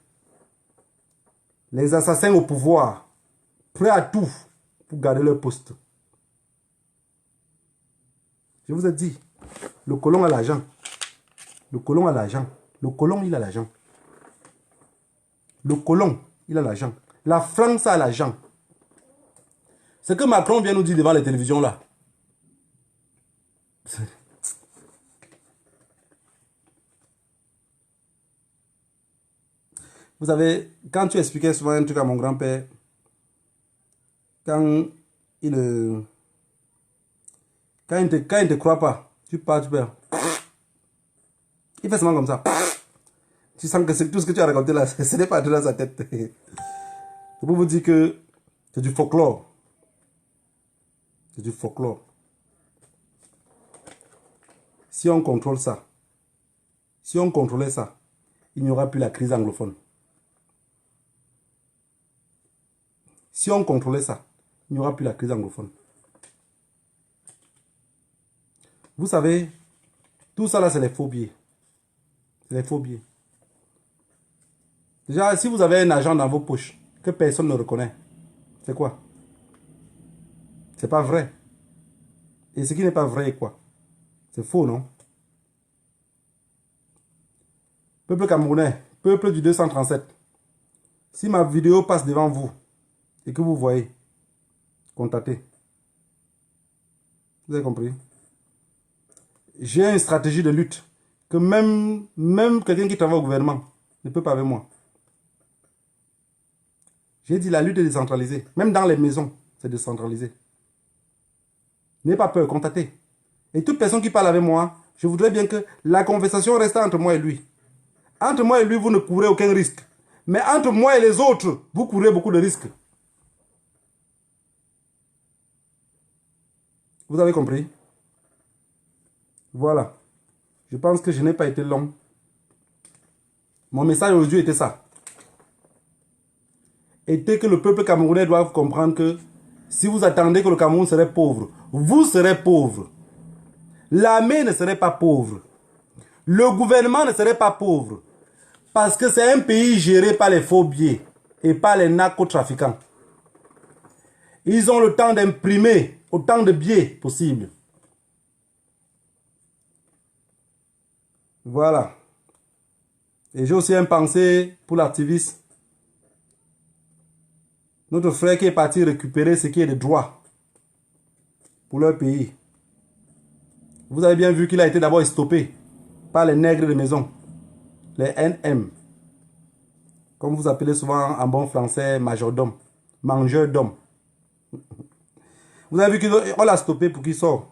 Les assassins au pouvoir, prêts à tout pour garder leur poste. Je vous ai dit, le colon a l'argent. Le colon a l'argent. Le colon, il a l'argent. Le colon, il a l'argent. La France a l'argent. Ce que Macron vient nous dire devant les télévisions là. Vous savez, quand tu expliquais souvent un truc à mon grand-père, quand il ne te croit pas, tu pars, tu perds. Il fait seulement comme ça. Tu sens que tout ce que tu as raconté là, ce n'est pas tout dans sa tête. C'est pour vous dire que c'est du folklore. C'est du folklore. Si on contrôle ça, si on contrôlait ça, il n'y aura plus la crise anglophone. Si on contrôlait ça, il n'y aura plus la crise anglophone. Vous savez, tout ça là, c'est les faux billets. C'est les faux billets. Déjà, si vous avez un argent dans vos poches, que personne ne reconnaît, c'est quoi? C'est pas vrai. Et ce qui n'est pas vrai, quoi? C'est faux, non? Peuple camerounais, peuple du 237, si ma vidéo passe devant vous et que vous voyez, contactez. Vous avez compris? J'ai une stratégie de lutte que même quelqu'un qui travaille au gouvernement ne peut pas avec moi. J'ai dit la lutte est décentralisée. Même dans les maisons, c'est décentralisé. N'ayez pas peur, contactez. Et toute personne qui parle avec moi, je voudrais bien que la conversation reste entre moi et lui. Entre moi et lui, vous ne courez aucun risque. Mais entre moi et les autres, vous courez beaucoup de risques. Vous avez compris? Voilà. Je pense que je n'ai pas été long. Mon message aujourd'hui était ça. Était que le peuple camerounais doit comprendre que si vous attendez que le Cameroun serait pauvre, vous serez pauvre. L'armée ne serait pas pauvre. Le gouvernement ne serait pas pauvre. Parce que c'est un pays géré par les faux billets et par les narcotrafiquants. Ils ont le temps d'imprimer autant de billets possible. Voilà. Et j'ai aussi une pensée pour l'activiste. Notre frère qui est parti récupérer ce qui est de droit pour leur pays. Vous avez bien vu qu'il a été d'abord stoppé par les nègres de maison, les NM. Comme vous appelez souvent en bon français, majordome, mangeur d'hommes. Vous avez vu qu'on l'a stoppé pour qu'il sorte.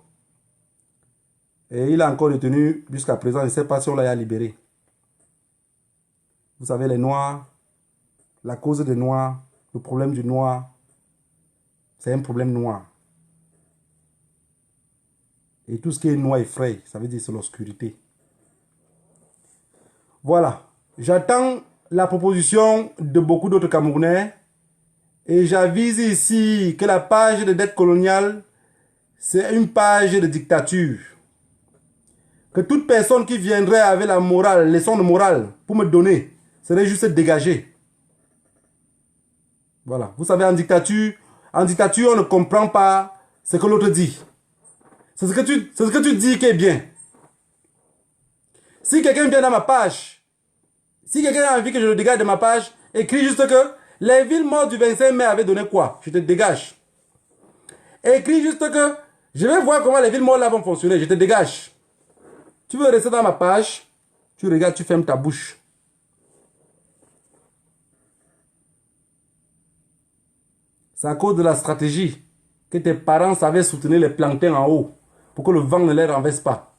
Et il a encore détenu jusqu'à présent. Je ne sais pas si on l'a libéré. Vous savez, les Noirs, la cause des Noirs, le problème du Noir, c'est un problème noir. Et tout ce qui est noir effraie, ça veut dire c'est l'obscurité. Voilà. J'attends la proposition de beaucoup d'autres Camerounais. Et j'avise ici que la page de dette coloniale, c'est une page de dictature. Que toute personne qui viendrait avec la morale, leçon de morale, pour me donner, serait juste dégagée. Voilà. Vous savez, en dictature, on ne comprend pas ce que l'autre dit. C'est ce que tu dis qui est bien. Si quelqu'un vient dans ma page, si quelqu'un a envie que je le dégage de ma page, écris juste que les villes mortes du 25 mai avaient donné quoi? Je te dégage. Écris juste que je vais voir comment les villes mortes là vont fonctionner. Je te dégage. Tu veux rester dans ma page, tu regardes, tu fermes ta bouche. C'est à cause de la stratégie que tes parents savaient soutenir les plantains en haut pour que le vent ne les renverse pas.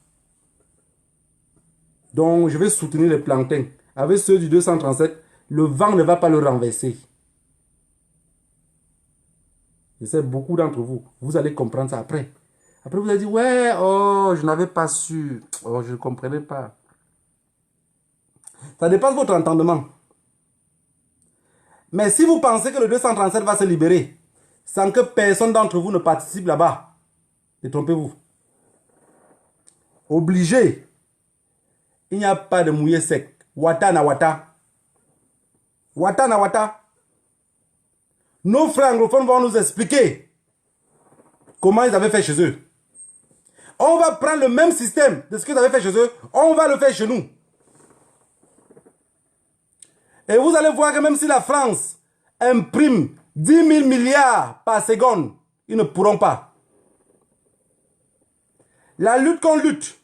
Donc, je vais soutenir les plantains. Avec ceux du 237, le vent ne va pas le renverser. Je sais, beaucoup d'entre vous, vous allez comprendre ça après. Après, vous allez dire, ouais, oh, je n'avais pas su. Oh, je ne comprenais pas. Ça dépasse votre entendement. Mais si vous pensez que le 237 va se libérer, sans que personne d'entre vous ne participe là-bas, détrompez-vous. Obligé. Il n'y a pas de mouillé sec. Wata na wata. Wata na wata. Nos frères anglophones vont nous expliquer comment ils avaient fait chez eux. On va prendre le même système de ce qu'ils avaient fait chez eux, on va le faire chez nous. Et vous allez voir que même si la France imprime 10 000 milliards par seconde, ils ne pourront pas. La lutte qu'on lutte,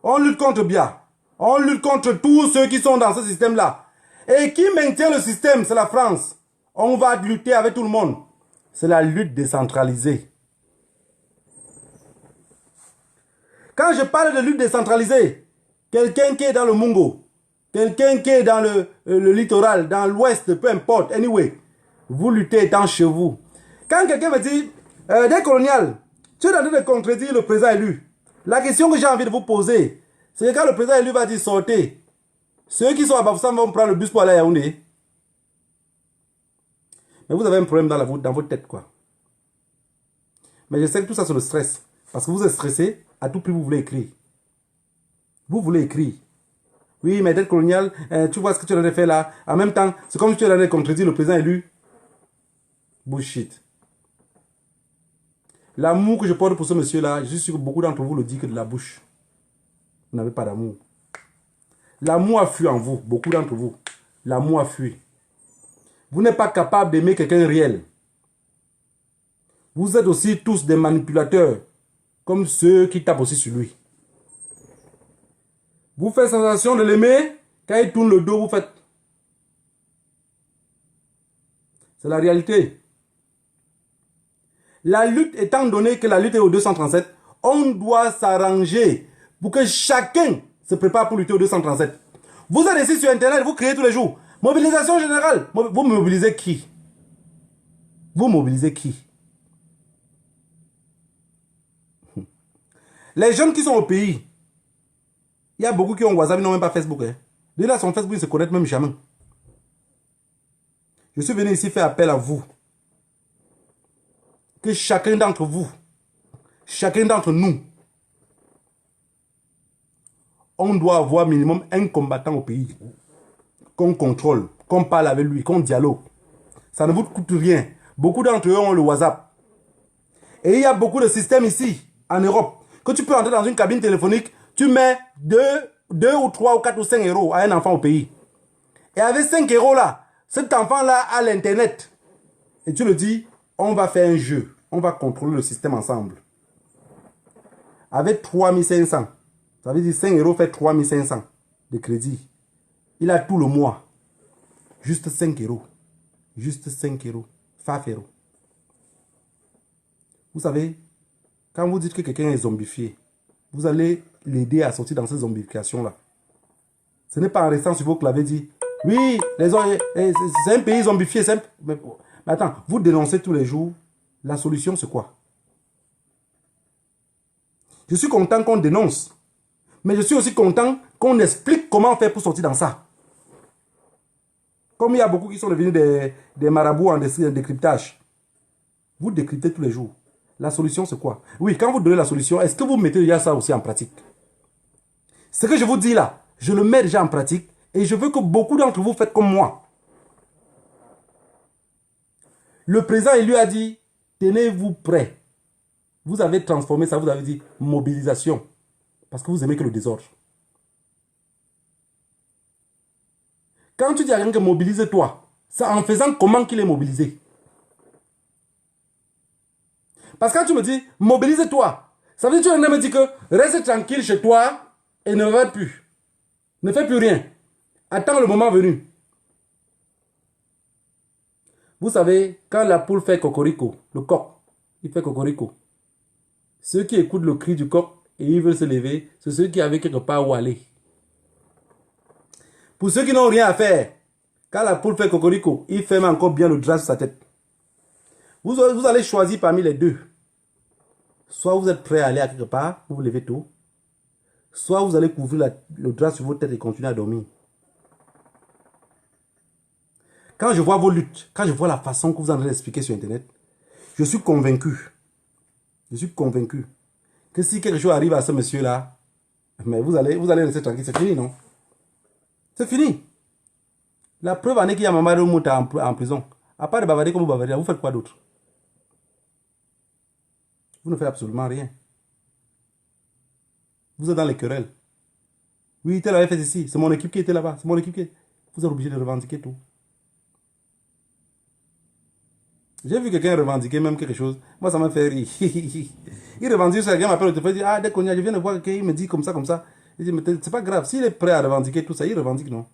on lutte contre Biya, on lutte contre tous ceux qui sont dans ce système-là. Et qui maintient le système, c'est la France. On va lutter avec tout le monde. C'est la lutte décentralisée. Quand je parle de lutte décentralisée, quelqu'un qui est dans le Mungo, quelqu'un qui est dans le littoral, dans l'ouest, peu importe, anyway, vous luttez étant chez vous. Quand quelqu'un me dit, des coloniales, tu es en train de contredire le président élu. La question que j'ai envie de vous poser, c'est que quand le président élu va dire sortez, ceux qui sont à Bafoussam vont prendre le bus pour aller à Yaoundé. Mais vous avez un problème dans votre tête, quoi. Mais je sais que tout ça, c'est le stress. Parce que vous êtes stressé, à tout prix, vous voulez écrire. Vous voulez écrire. Oui, mais dette coloniale, tu vois ce que tu aurais fait là. En même temps, c'est comme si tu aurais contredit le président élu. Bullshit. L'amour que je porte pour ce monsieur-là, je suis sûr que beaucoup d'entre vous le disent que de la bouche. Vous n'avez pas d'amour. L'amour a fui en vous, beaucoup d'entre vous. L'amour a fui. Vous n'êtes pas capable d'aimer quelqu'un réel. Vous êtes aussi tous des manipulateurs, comme ceux qui tapent aussi sur lui. Vous faites sensation de l'aimer, quand il tourne le dos, vous faites. C'est la réalité. La lutte, étant donné que la lutte est au 237, on doit s'arranger pour que chacun se prépare pour lutter au 237. Vous êtes ici sur Internet, vous criez tous les jours. Mobilisation générale. Vous mobilisez qui? Vous mobilisez qui? Les jeunes qui sont au pays, il y a beaucoup qui ont WhatsApp, ils n'ont même pas Facebook. Hein. Déjà, sur Facebook, ils ne se connaissent même jamais. Je suis venu ici faire appel à vous. Que chacun d'entre vous, chacun d'entre nous, on doit avoir minimum un combattant au pays. Qu'on contrôle, qu'on parle avec lui, qu'on dialogue. Ça ne vous coûte rien. Beaucoup d'entre eux ont le WhatsApp. Et il y a beaucoup de systèmes ici, en Europe, que tu peux entrer dans une cabine téléphonique, tu mets 2 ou 3 ou 4 ou 5 euros à un enfant au pays. Et avec 5 euros là, cet enfant-là a l'internet. Et tu le dis, on va faire un jeu. On va contrôler le système ensemble. Avec 3500, ça veut dire 5 euros fait 3500 de crédit. Il a tout le mois. Juste 5 euros. Juste 5 euros. 5 euros. Vous savez, quand vous dites que quelqu'un est zombifié, vous allez l'aider à sortir dans cette zombification-là. Ce n'est pas en restant sur vos claviers dit, oui, c'est un pays zombifié. Mais attends, vous dénoncez tous les jours. La solution, c'est quoi? Je suis content qu'on dénonce. Mais je suis aussi content qu'on explique comment faire pour sortir dans ça. Comme il y a beaucoup qui sont devenus des marabouts en décryptage. Vous décryptez tous les jours. La solution, c'est quoi? Oui, quand vous donnez la solution, est-ce que vous mettez déjà ça aussi en pratique? Ce que je vous dis là, je le mets déjà en pratique et je veux que beaucoup d'entre vous faites comme moi. Le président, il lui a dit, tenez-vous prêts. Vous avez transformé ça, vous avez dit mobilisation. Parce que vous aimez que le désordre. Quand tu dis à quelqu'un que mobilise-toi, c'est en faisant comment qu'il est mobilisé. Parce que quand tu me dis mobilise-toi, ça veut dire que tu me dis que reste tranquille chez toi et ne va plus. Ne fais plus rien. Attends le moment venu. Vous savez, quand la poule fait cocorico, le coq, il fait cocorico. Ceux qui écoutent le cri du coq et ils veulent se lever, c'est ceux qui avaient quelque part où aller. Pour ceux qui n'ont rien à faire, quand la poule fait cocorico, il ferme encore bien le drap sur sa tête. Vous allez choisir parmi les deux. Soit vous êtes prêt à aller à quelque part, vous vous levez tôt. Soit vous allez couvrir le drap sur votre tête et continuer à dormir. Quand je vois vos luttes, quand je vois la façon que vous en avez expliqué sur Internet, je suis convaincu. Je suis convaincu que si quelque chose arrive à ce monsieur-là, mais vous allez rester tranquille, c'est fini, non? C'est fini. La preuve en est qu'il y a Mamadou Mouta en prison. À part de bavarder comme vous bavardez, vous faites quoi d'autre? Vous ne faites absolument rien. Vous êtes dans les querelles. Oui, tel avait fait ici. C'est mon équipe qui était là-bas. C'est mon équipe qui... Vous êtes obligé de revendiquer tout. J'ai vu quelqu'un revendiquer même quelque chose. Moi, ça m'a fait rire. Il revendique ça. Quelqu'un m'appelle au téléphone. Il dit, ah, dès qu'on y a, je viens de voir quelqu'un. Il me dit comme ça, comme ça. Il dit, mais c'est pas grave. S'il est prêt à revendiquer tout ça, il revendique, non?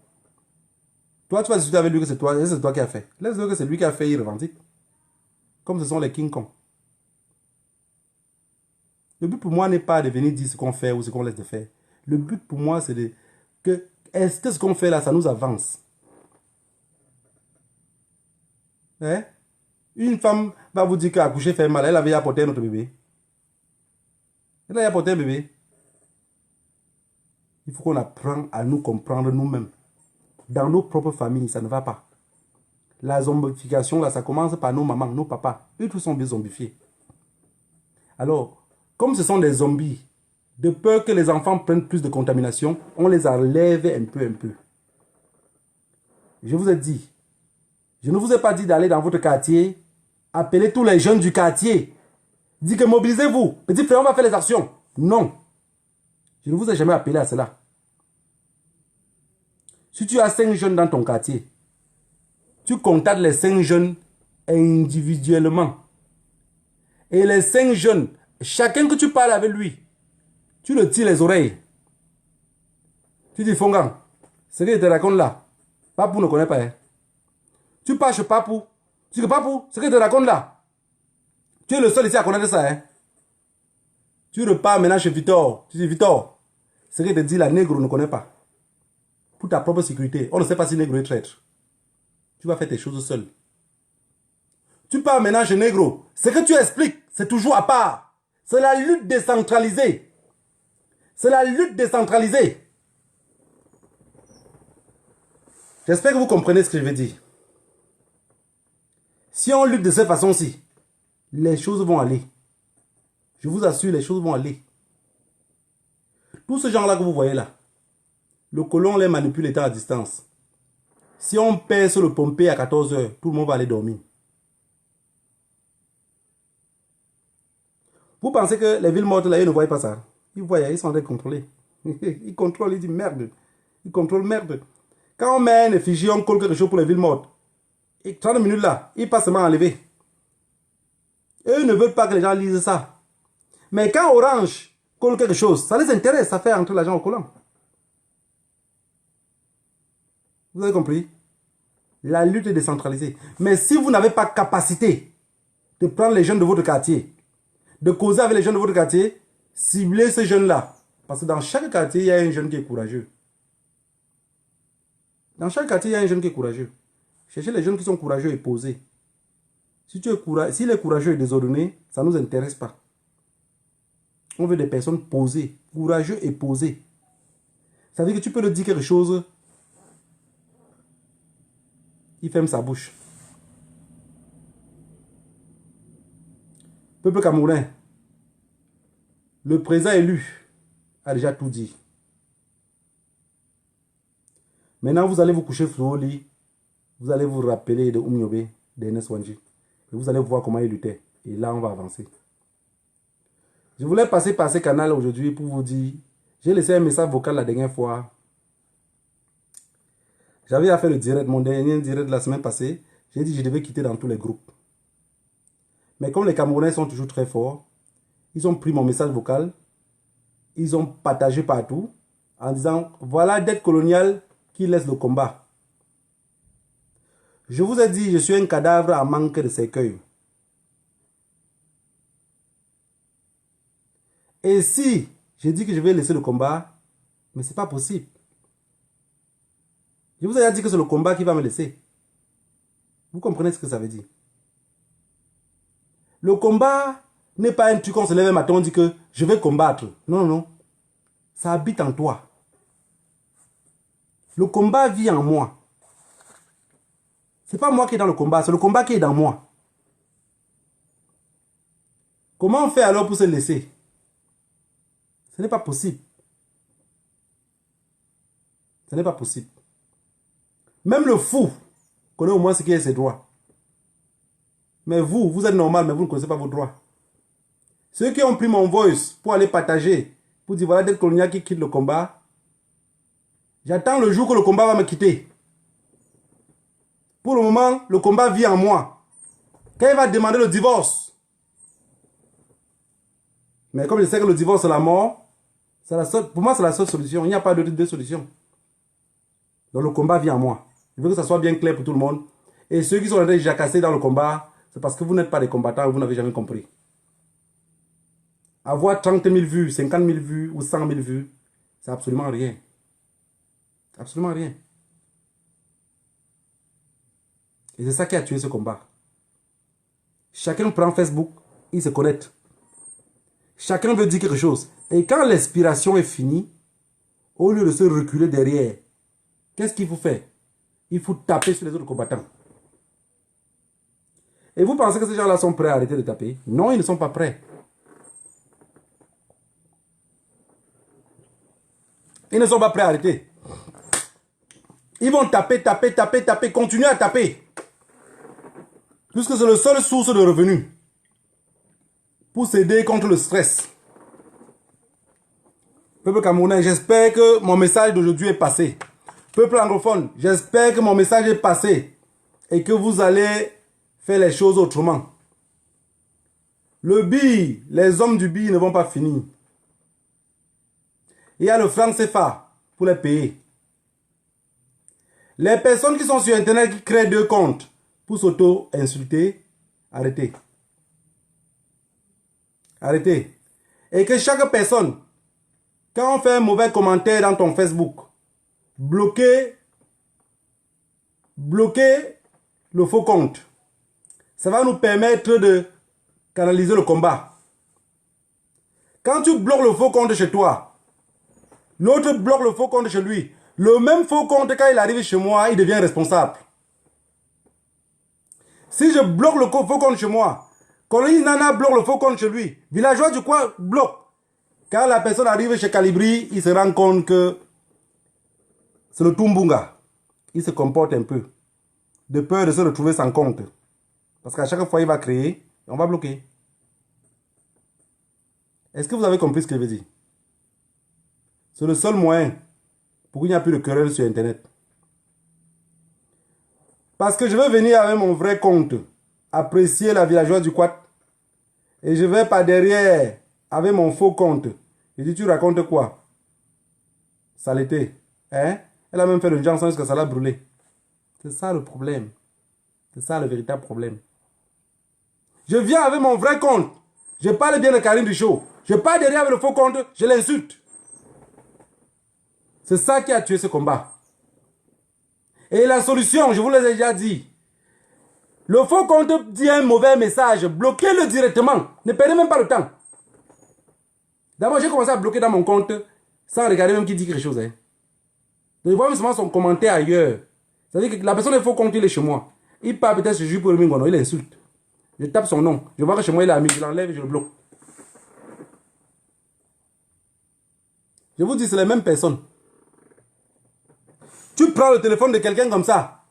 Toi, tu vas discuter avec lui que c'est toi qui as fait. Laisse-le que c'est lui qui a fait, il revendique. Comme ce sont les King Kong. Le but pour moi n'est pas de venir dire ce qu'on fait ou ce qu'on laisse de faire. Le but pour moi, c'est de... Est-ce que ce qu'on fait là, ça nous avance? Hein? Une femme va vous dire qu'accoucher fait mal. Elle avait apporté notre bébé. Elle a apporté un bébé. Il faut qu'on apprenne à nous comprendre nous-mêmes. Dans nos propres familles, ça ne va pas. La zombification, là, ça commence par nos mamans, nos papas. Eux tous sont bien zombifiés. Alors, comme ce sont des zombies, de peur que les enfants prennent plus de contamination, on les enlève un peu. Je vous ai dit, je ne vous ai pas dit d'aller dans votre quartier, appeler tous les jeunes du quartier, dire que mobilisez-vous, petit frère, on va faire les actions. Non, je ne vous ai jamais appelé à cela. Si tu as 5 jeunes dans ton quartier, tu contactes les 5 jeunes individuellement. Et les 5 jeunes, chacun que tu parles avec lui, tu le tires les oreilles. Tu dis, Fongan, ce qu'il te raconte là, Papou ne connaît pas. Hein. Tu parles chez Papou. Tu dis, Papou, ce qu'il te raconte là, tu es le seul ici à connaître ça. Hein. Tu repars maintenant chez Victor. Tu dis, Victor, ce qu'il te dit là, nègre ne connaît pas. Pour ta propre sécurité, on ne sait pas si nègre est traître. Tu vas faire tes choses seul. Tu pars maintenant chez Negro. Ce que tu expliques, c'est toujours à part. C'est la lutte décentralisée. C'est la lutte décentralisée. J'espère que vous comprenez ce que je veux dire. Si on lutte de cette façon-ci, les choses vont aller. Je vous assure, les choses vont aller. Tous ces gens-là que vous voyez là, le colon les manipule étant à distance. Si on pèse sur le pompé à 14 h, tout le monde va aller dormir. Vous pensez que les villes mortes là, ils ne voient pas ça? Ils voient, ils sont en train de contrôler. Ils contrôlent, ils disent merde. Ils contrôlent merde. Quand on met une effigie, on colle quelque chose pour les villes mortes. Et 30 minutes là, ils passent seulement à enlever. Eux ne veulent pas que les gens lisent ça. Mais quand Orange colle quelque chose, ça les intéresse, ça fait entrer l'argent au collant. Vous avez compris? La lutte est décentralisée. Mais si vous n'avez pas capacité de prendre les jeunes de votre quartier, de causer avec les jeunes de votre quartier, ciblez ces jeunes-là. Parce que dans chaque quartier, il y a un jeune qui est courageux. Dans chaque quartier, il y a un jeune qui est courageux. Cherchez les jeunes qui sont courageux et posés. Si tu es s'il est courageux et désordonné, ça ne nous intéresse pas. On veut des personnes posées, courageux et posées. Ça veut dire que tu peux leur dire quelque chose, il ferme sa bouche. Peuple camerounais, le président élu a déjà tout dit. Maintenant, vous allez vous coucher sur vos lits. Vous allez vous rappeler de Oumiobe, d'Ernest Wanji. Et vous allez voir comment il luttait. Et là, on va avancer. Je voulais passer par ce canal aujourd'hui pour vous dire, j'ai laissé un message vocal la dernière fois. J'avais à faire le direct, mon dernier direct de la semaine passée. J'ai dit que je devais quitter dans tous les groupes. Mais comme les Camerounais sont toujours très forts, ils ont pris mon message vocal, ils ont partagé partout en disant, voilà dette coloniale qui laisse le combat. Je vous ai dit, je suis un cadavre en manque de cercueil. Et si je dis que je vais laisser le combat, mais c'est pas possible. Je vous ai dit que c'est le combat qui va me laisser. Vous comprenez ce que ça veut dire? Le combat n'est pas un truc qu'on se lève un matin, on dit que je vais combattre. Non, non. Ça habite en toi. Le combat vit en moi. C'est pas moi qui est dans le combat, c'est le combat qui est dans moi. Comment on fait alors pour se laisser? Ce n'est pas possible. Ce n'est pas possible. Même le fou connaît au moins ce qui est ses droits. Mais vous êtes normal, mais vous ne connaissez pas vos droits. Ceux qui ont pris mon voice pour aller partager, pour dire voilà des coloniaux qui quittent le combat, j'attends le jour que le combat va me quitter. Pour le moment, le combat vit en moi. Quand il va demander le divorce, mais comme je sais que le divorce c'est la mort, pour moi c'est la seule solution. Il n'y a pas de solution. Donc le combat vit en moi. Je veux que ça soit bien clair pour tout le monde. Et ceux qui sont en train de jacasser dans le combat, c'est parce que vous n'êtes pas des combattants et vous n'avez jamais compris. Avoir 30 000 vues, 50 000 vues ou 100 000 vues, c'est absolument rien. Absolument rien. Et c'est ça qui a tué ce combat. Chacun prend Facebook, il se connecte. Chacun veut dire quelque chose. Et quand l'inspiration est finie, au lieu de se reculer derrière, qu'est-ce qu'il faut faire? Il faut taper sur les autres combattants. Et vous pensez que ces gens-là sont prêts à arrêter de taper? Non, ils ne sont pas prêts. Ils ne sont pas prêts à arrêter. Ils vont taper, taper, taper, taper, continuer à taper. Puisque c'est la seule source de revenus pour s'aider contre le stress. Peuple camerounais, j'espère que mon message d'aujourd'hui est passé. Peuple anglophone, j'espère que mon message est passé et que vous allez faire les choses autrement. Le billet, les hommes du billet ne vont pas finir. Il y a le franc CFA pour les payer. Les personnes qui sont sur Internet qui créent 2 comptes pour s'auto-insulter, arrêtez. Arrêtez. Et que chaque personne, quand on fait un mauvais commentaire dans ton Facebook, bloquez le faux compte. Ça va nous permettre de canaliser le combat. Quand tu bloques le faux compte chez toi, l'autre bloque le faux compte chez lui. Le même faux compte, quand il arrive chez moi, il devient responsable. Si je bloque le faux compte chez moi, Colonie Nana bloque le faux compte chez lui, Villageois du coin bloque. Quand la personne arrive chez Calibri, il se rend compte que c'est le Tumbunga. Il se comporte un peu. De peur de se retrouver sans compte. Parce qu'à chaque fois, il va créer, on va bloquer. Est-ce que vous avez compris ce que je veux dire? C'est le seul moyen pour qu'il n'y ait plus de querelle sur Internet. Parce que je vais venir avec mon vrai compte, apprécier la villageoise du Quat. Et je vais par derrière avec mon faux compte. Je dis, tu racontes quoi? Saleté. Hein? Elle a même fait le Johnson jusqu'à ça l'a brûlé. C'est ça le problème. C'est ça le véritable problème. Je viens avec mon vrai compte. Je parle bien de Karim du show. Je parle derrière avec le faux compte, je l'insulte. C'est ça qui a tué ce combat. Et la solution, je vous l'ai déjà dit. Le faux compte dit un mauvais message. Bloquez-le directement. Ne perdez même pas le temps. D'abord, j'ai commencé à bloquer dans mon compte sans regarder même qui dit quelque chose. Hein. Donc, je vois même seulement son commentaire ailleurs. C'est-à-dire que la personne est faux compte, il est chez moi. Il parle peut-être sur pour le Mingono, il insulte. Je tape son nom. Je vois que chez moi, il a mis, je l'enlève et je le bloque. Je vous dis, c'est les mêmes personnes. Tu prends le téléphone de quelqu'un comme ça.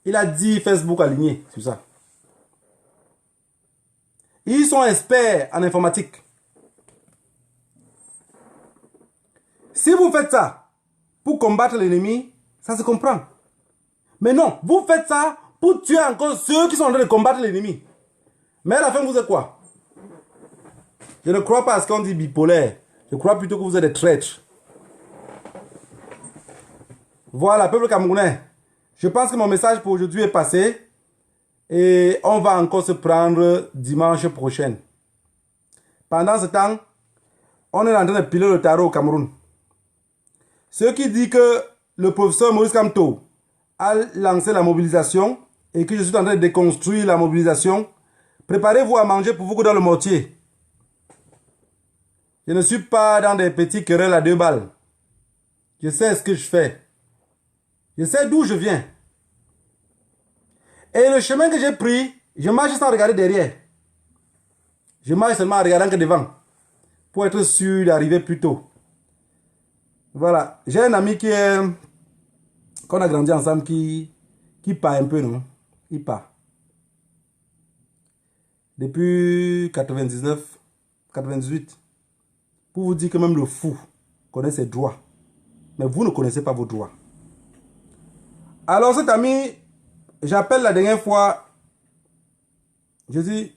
Il a 10 Facebook alignés sur ça. Ils sont experts en informatique. Si vous faites ça pour combattre l'ennemi, ça se comprend. Mais non, vous faites ça pour tuer encore ceux qui sont en train de combattre l'ennemi. Mais à la fin, vous êtes quoi? Je ne crois pas à ce qu'on dit bipolaire. Je crois plutôt que vous êtes des traîtres. Voilà, peuple camerounais. Je pense que mon message pour aujourd'hui est passé. Et on va encore se prendre dimanche prochain. Pendant ce temps, on est en train de piler le tarot au Cameroun. Ceux qui disent que le professeur Maurice Kamto a lancé la mobilisation et que je suis en train de déconstruire la mobilisation, préparez-vous à manger pour vous dans le mortier. Je ne suis pas dans des petits querelles à 2 balles. Je sais ce que je fais. Je sais d'où je viens. Et le chemin que j'ai pris, je marche sans regarder derrière. Je marche seulement en regardant que devant. Pour être sûr d'arriver plus tôt. Voilà. J'ai un ami qui est... qu'on a grandi ensemble qui part un peu, non? Il part. Depuis 99, 98. Pour vous dire que même le fou connaît ses droits. Mais vous ne connaissez pas vos droits. Alors cet ami, j'appelle la dernière fois. Je dis,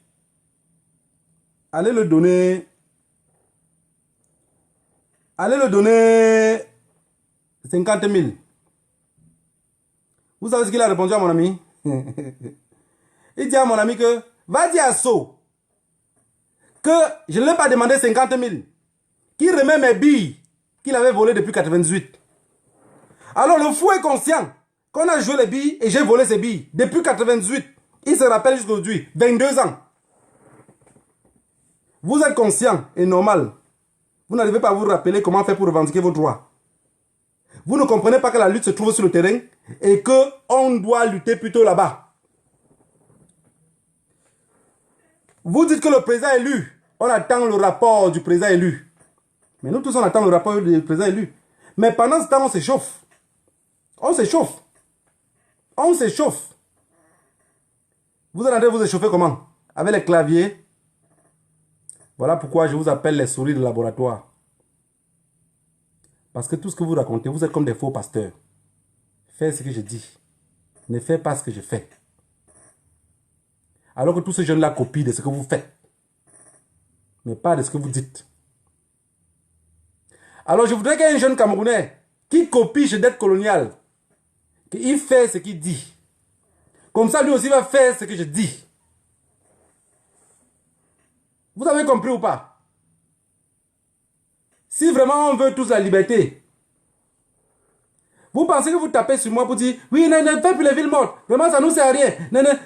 allez le donner 50 000. Vous savez ce qu'il a répondu à mon ami? Il dit à mon ami que, va dire à So que je ne lui ai pas demandé 50 000. Qu'il remet mes billes qu'il avait volées depuis 98. Alors le fou est conscient qu'on a joué les billes et j'ai volé ses billes depuis 98. Il se rappelle jusqu'aujourd'hui, 22 ans. Vous êtes conscient et normal. Vous n'arrivez pas à vous rappeler comment faire pour revendiquer vos droits. Vous ne comprenez pas que la lutte se trouve sur le terrain et qu'on doit lutter plutôt là-bas. Vous dites que le président élu, on attend le rapport du président élu. Mais nous tous, on attend le rapport du président élu. Mais pendant ce temps, on s'échauffe. On s'échauffe. On s'échauffe. Vous allez vous échauffer comment? Avec les claviers. Voilà pourquoi je vous appelle les souris de laboratoire. Parce que tout ce que vous racontez, vous êtes comme des faux pasteurs. Faites ce que je dis. Ne faites pas ce que je fais. Alors que tous ces jeunes-là copient de ce que vous faites. Mais pas de ce que vous dites. Alors je voudrais qu'il y ait un jeune Camerounais qui copie chez dette coloniale. Qu'il fait ce qu'il dit. Comme ça, lui aussi va faire ce que je dis. Vous avez compris ou pas? Si vraiment on veut tous la liberté, vous pensez que vous tapez sur moi pour dire oui, ne fais plus les villes mortes. Vraiment, ça ne nous sert à rien.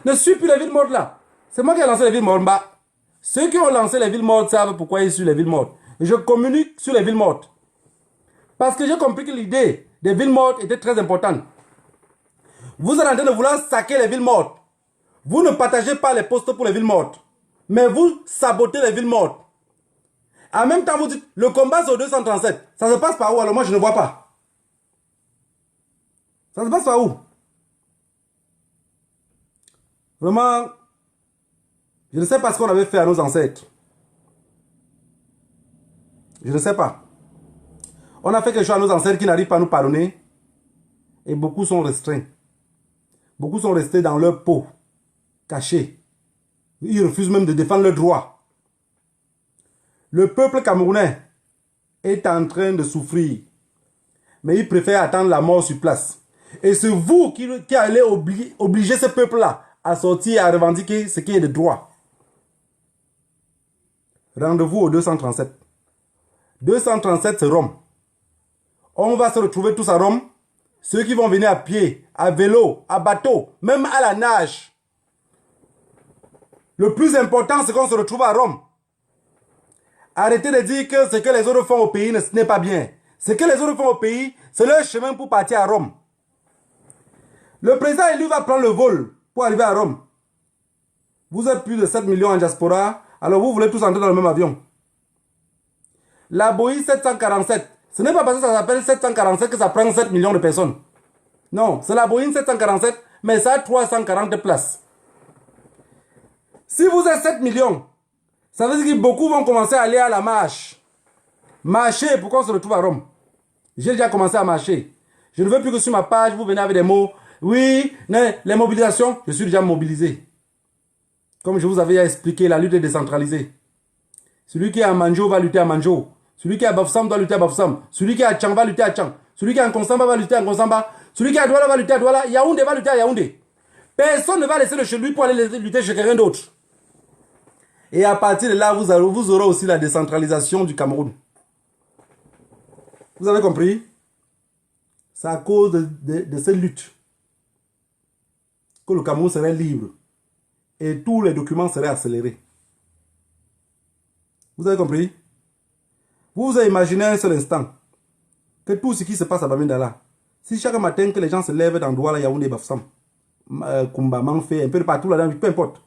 Ne suis plus les villes mortes là. C'est moi qui ai lancé les villes mortes. Bah, ceux qui ont lancé les villes mortes savent pourquoi ils suivent les villes mortes. Je communique sur les villes mortes. Parce que j'ai compris que l'idée des villes mortes était très importante. Vous êtes en train de vouloir saquer les villes mortes. Vous ne partagez pas les postes pour les villes mortes. Mais vous sabotez les villes mortes. En même temps, vous dites, le combat sur 237, ça se passe par où? Alors moi, je ne vois pas. Ça se passe par où? Vraiment, je ne sais pas ce qu'on avait fait à nos ancêtres. Je ne sais pas. On a fait quelque chose à nos ancêtres qui n'arrivent pas à nous pardonner. Et beaucoup sont restreints. Beaucoup sont restés dans leur peau, cachés. Ils refusent même de défendre leurs droits. Le peuple camerounais est en train de souffrir. Mais il préfère attendre la mort sur place. Et c'est vous qui allez obliger ce peuple-là à sortir et à revendiquer ce qui est de droit. Rendez-vous au 237. 237, c'est Rome. On va se retrouver tous à Rome. Ceux qui vont venir à pied, à vélo, à bateau, même à la nage. Le plus important, c'est qu'on se retrouve à Rome. Arrêtez de dire que ce que les autres font au pays n'est pas bien. Ce que les autres font au pays, c'est leur chemin pour partir à Rome. Le président élu va prendre le vol pour arriver à Rome. Vous êtes plus de 7 millions en diaspora, alors vous voulez tous entrer dans le même avion. La Boeing 747, ce n'est pas parce que ça s'appelle 747 que ça prend 7 millions de personnes. Non, c'est la Boeing 747, mais ça a 340 places. Si vous êtes 7 millions, ça veut dire que beaucoup vont commencer à aller à la marche. Marcher pour qu'on se retrouve à Rome. J'ai déjà commencé à marcher. Je ne veux plus que sur ma page, vous venez avec des mots. Oui, les mobilisations, je suis déjà mobilisé. Comme je vous avais expliqué, la lutte est décentralisée. Celui qui est à Manjo va lutter à Manjo. Celui qui est à Bafoussam doit lutter à Bafoussam. Celui qui est à Tchang va lutter à Tchang. Celui qui est à Konsamba va lutter à Konsamba. Celui qui est à Douala va lutter à Douala. Yaoundé va lutter à Yaoundé. Personne ne va laisser de chez lui pour aller lutter chez quelqu'un d'autre. Et à partir de là, vous aurez aussi la décentralisation du Cameroun. Vous avez compris? C'est à cause de cette lutte que le Cameroun serait libre et tous les documents seraient accélérés. Vous avez compris? Vous vous avez imaginé un seul instant que tout ce qui se passe à Bamindala, si chaque matin que les gens se lèvent dans Douala, Yaoundé, Bafsam, Kumba, Manfé, un peu partout là-dedans, peu importe.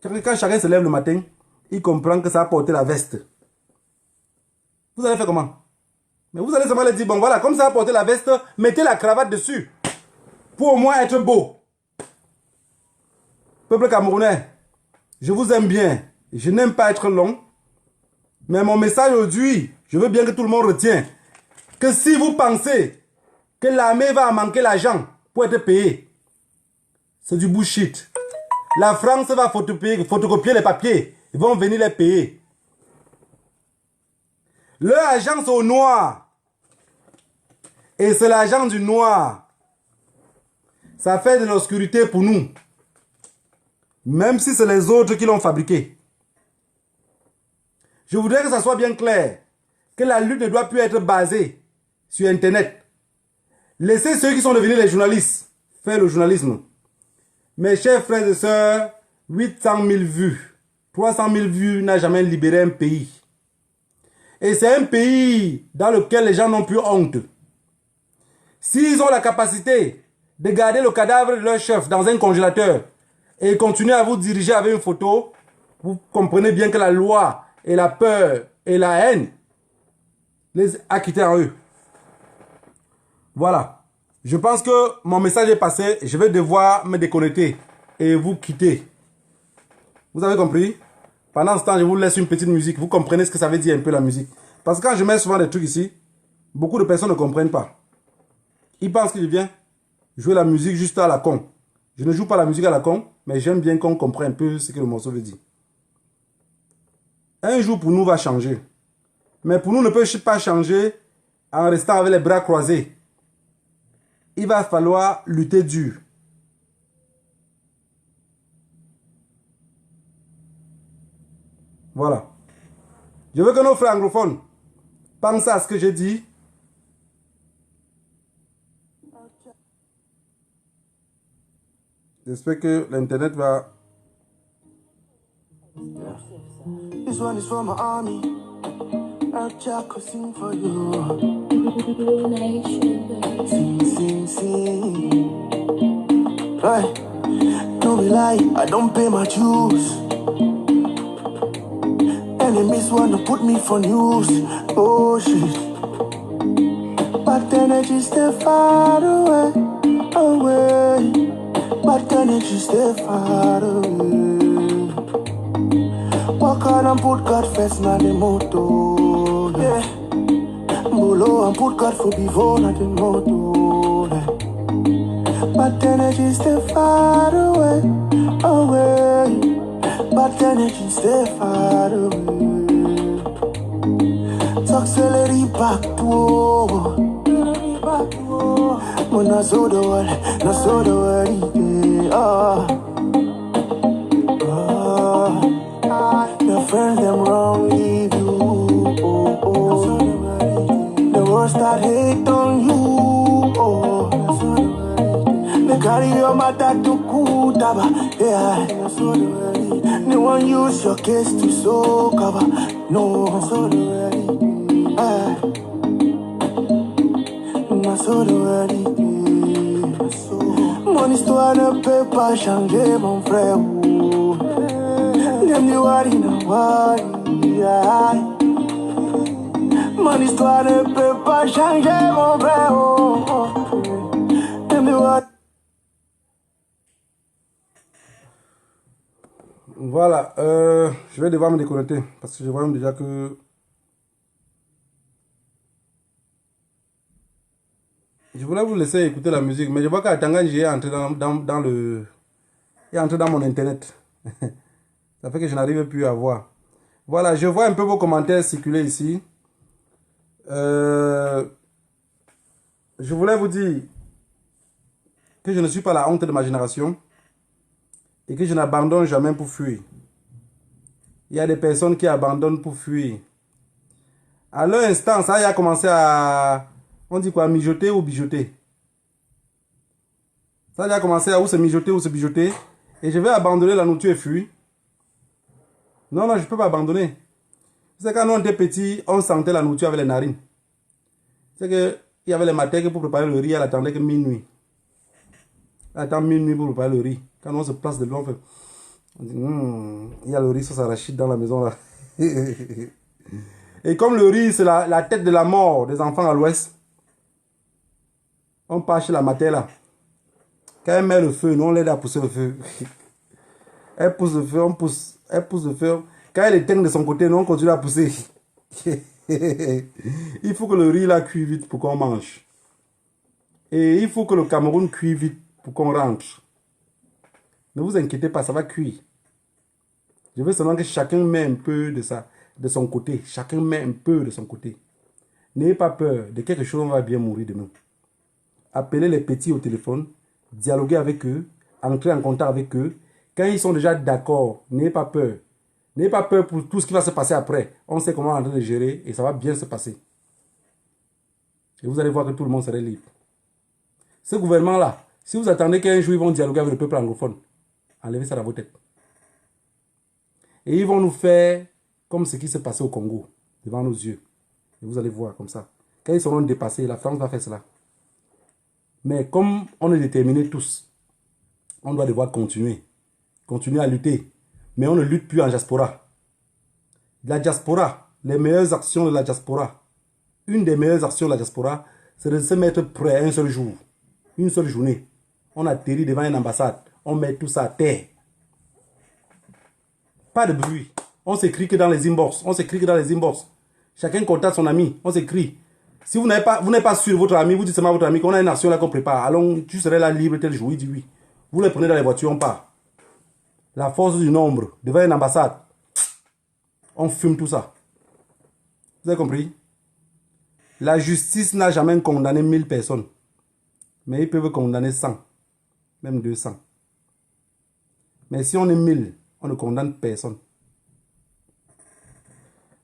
Quand chacun se lève le matin, il comprend que ça a porté la veste. Vous allez faire comment? Mais vous allez seulement leur dire, bon voilà, comme ça a porté la veste, mettez la cravate dessus. Pour au moins être beau. Peuple camerounais, je vous aime bien. Je n'aime pas être long. Mais mon message aujourd'hui, je veux bien que tout le monde retienne que si vous pensez que l'armée va manquer l'argent pour être payée, c'est du bullshit. La France va photocopier les papiers. Ils vont venir les payer. Leur argent, c'est au noir. Et c'est l'argent du noir. Ça fait de l'obscurité pour nous. Même si c'est les autres qui l'ont fabriqué. Je voudrais que ça soit bien clair. Que la lutte ne doit plus être basée sur Internet. Laissez ceux qui sont devenus les journalistes faire le journalisme. Mes chers frères et sœurs, 800 000 vues, 300 000 vues n'a jamais libéré un pays. Et c'est un pays dans lequel les gens n'ont plus honte. S'ils ont la capacité de garder le cadavre de leur chef dans un congélateur et continuer à vous diriger avec une photo, vous comprenez bien que la loi et la peur et la haine les a quittés en eux. Voilà. Je pense que mon message est passé. Je vais devoir me déconnecter et vous quitter. Vous avez compris? Pendant ce temps, je vous laisse une petite musique. Vous comprenez ce que ça veut dire un peu la musique. Parce que quand je mets souvent des trucs ici, beaucoup de personnes ne comprennent pas. Ils pensent que je viens jouer la musique juste à la con. Je ne joue pas la musique à la con, mais j'aime bien qu'on comprenne un peu ce que le morceau veut dire. Un jour pour nous va changer. Mais pour nous ne peut pas changer en restant avec les bras croisés. Il va falloir lutter dur. Voilà. Je veux que nos frères anglophones pensent à ce que j'ai dit. J'espère que l'Internet va... This one is for my army. I'll Jack sing for you. Sing, sing, sing. Right. Don't be lying, I don't pay my dues. Enemies wanna put me for news. Oh shit. But the energy stay far away, away. But the energy stay far away. Walk hard and put God first, na the motto. Yeah. Bolo and put God for before, na the motto. Yeah. But the energy stay far away, away. But the energy stay far away. Accelerate back to Mona so the world, na so the world. Your friends them wrong leave you. The world start hate on you. They carry your matter to Kutaba. Yeah, they won't use your case to so cover. No, mon histoire ne peut pas changer mon frère. Mon histoire ne peut pas changer mon frère. Voilà, je vais devoir me déconnecter parce que je vois déjà que je voulais vous laisser écouter la musique, mais je vois qu'à Tanganji est entré dans le... est entré dans mon internet. Ça fait que je n'arrive plus à voir. Voilà, je vois un peu vos commentaires circuler ici. Je voulais vous dire que je ne suis pas la honte de ma génération et que je n'abandonne jamais pour fuir. Il y a des personnes qui abandonnent pour fuir. À l'instant, ça y a commencé à... On dit quoi? Mijoter ou bijoter? Ça y a commencé à ou se mijoter ou se bijoter. Et je vais abandonner la nourriture et fuir. Non, non, je ne peux pas abandonner. C'est quand on était petit, on sentait la nourriture avec les narines. C'est qu'il y avait les matins que pour préparer le riz, elle attendait que minuit. Elle attend minuit pour préparer le riz. Quand on se place devant, on fait... On dit, il y a le riz sauce arachide dans la maison là. Et comme le riz, c'est la tête de la mort des enfants à l'ouest, on part chez la mater là. Quand elle met le feu, nous on l'aide à pousser le feu. Elle pousse le feu, on pousse. Elle pousse le feu. Quand elle éteint de son côté, nous on continue à pousser. Il faut que le riz là cuit vite pour qu'on mange. Et il faut que le Cameroun cuit vite pour qu'on rentre. Ne vous inquiétez pas, ça va cuire. Je veux seulement que chacun met un peu de ça, de son côté. Chacun met un peu de son côté. N'ayez pas peur, de quelque chose, on va bien mourir demain. Appelez les petits au téléphone, dialoguez avec eux, entrez en contact avec eux. Quand ils sont déjà d'accord, n'ayez pas peur. N'ayez pas peur pour tout ce qui va se passer après. On sait comment on est en train de gérer et ça va bien se passer. Et vous allez voir que tout le monde serait libre. Ce gouvernement-là, si vous attendez qu'un jour ils vont dialoguer avec le peuple anglophone, enlevez ça dans vos têtes. Et ils vont nous faire comme ce qui s'est passé au Congo, devant nos yeux. Et vous allez voir comme ça. Quand ils seront dépassés, la France va faire cela. Mais comme on est déterminés tous, on doit devoir continuer. Continuer à lutter. Mais on ne lutte plus en diaspora. La diaspora, les meilleures actions de la diaspora, une des meilleures actions de la diaspora, c'est de se mettre prêt un seul jour. Une seule journée. On atterrit devant une ambassade. On met tout ça à terre. Pas de bruit. On s'écrit que dans les inbox. On s'écrit que dans les inbox. Chacun contacte son ami. On s'écrit. Si vous n'êtes pas sûr de votre ami, vous dites seulement à votre ami qu'on a une action là qu'on prépare. Allons, tu serais là libre tel jour. Il dit oui. Vous les prenez dans les voitures, on part. La force du nombre, devant une ambassade. On fume tout ça. Vous avez compris? La justice n'a jamais condamné 1000 personnes. Mais ils peuvent condamner 100. Même 200. Mais si on est 1000, on ne condamne personne.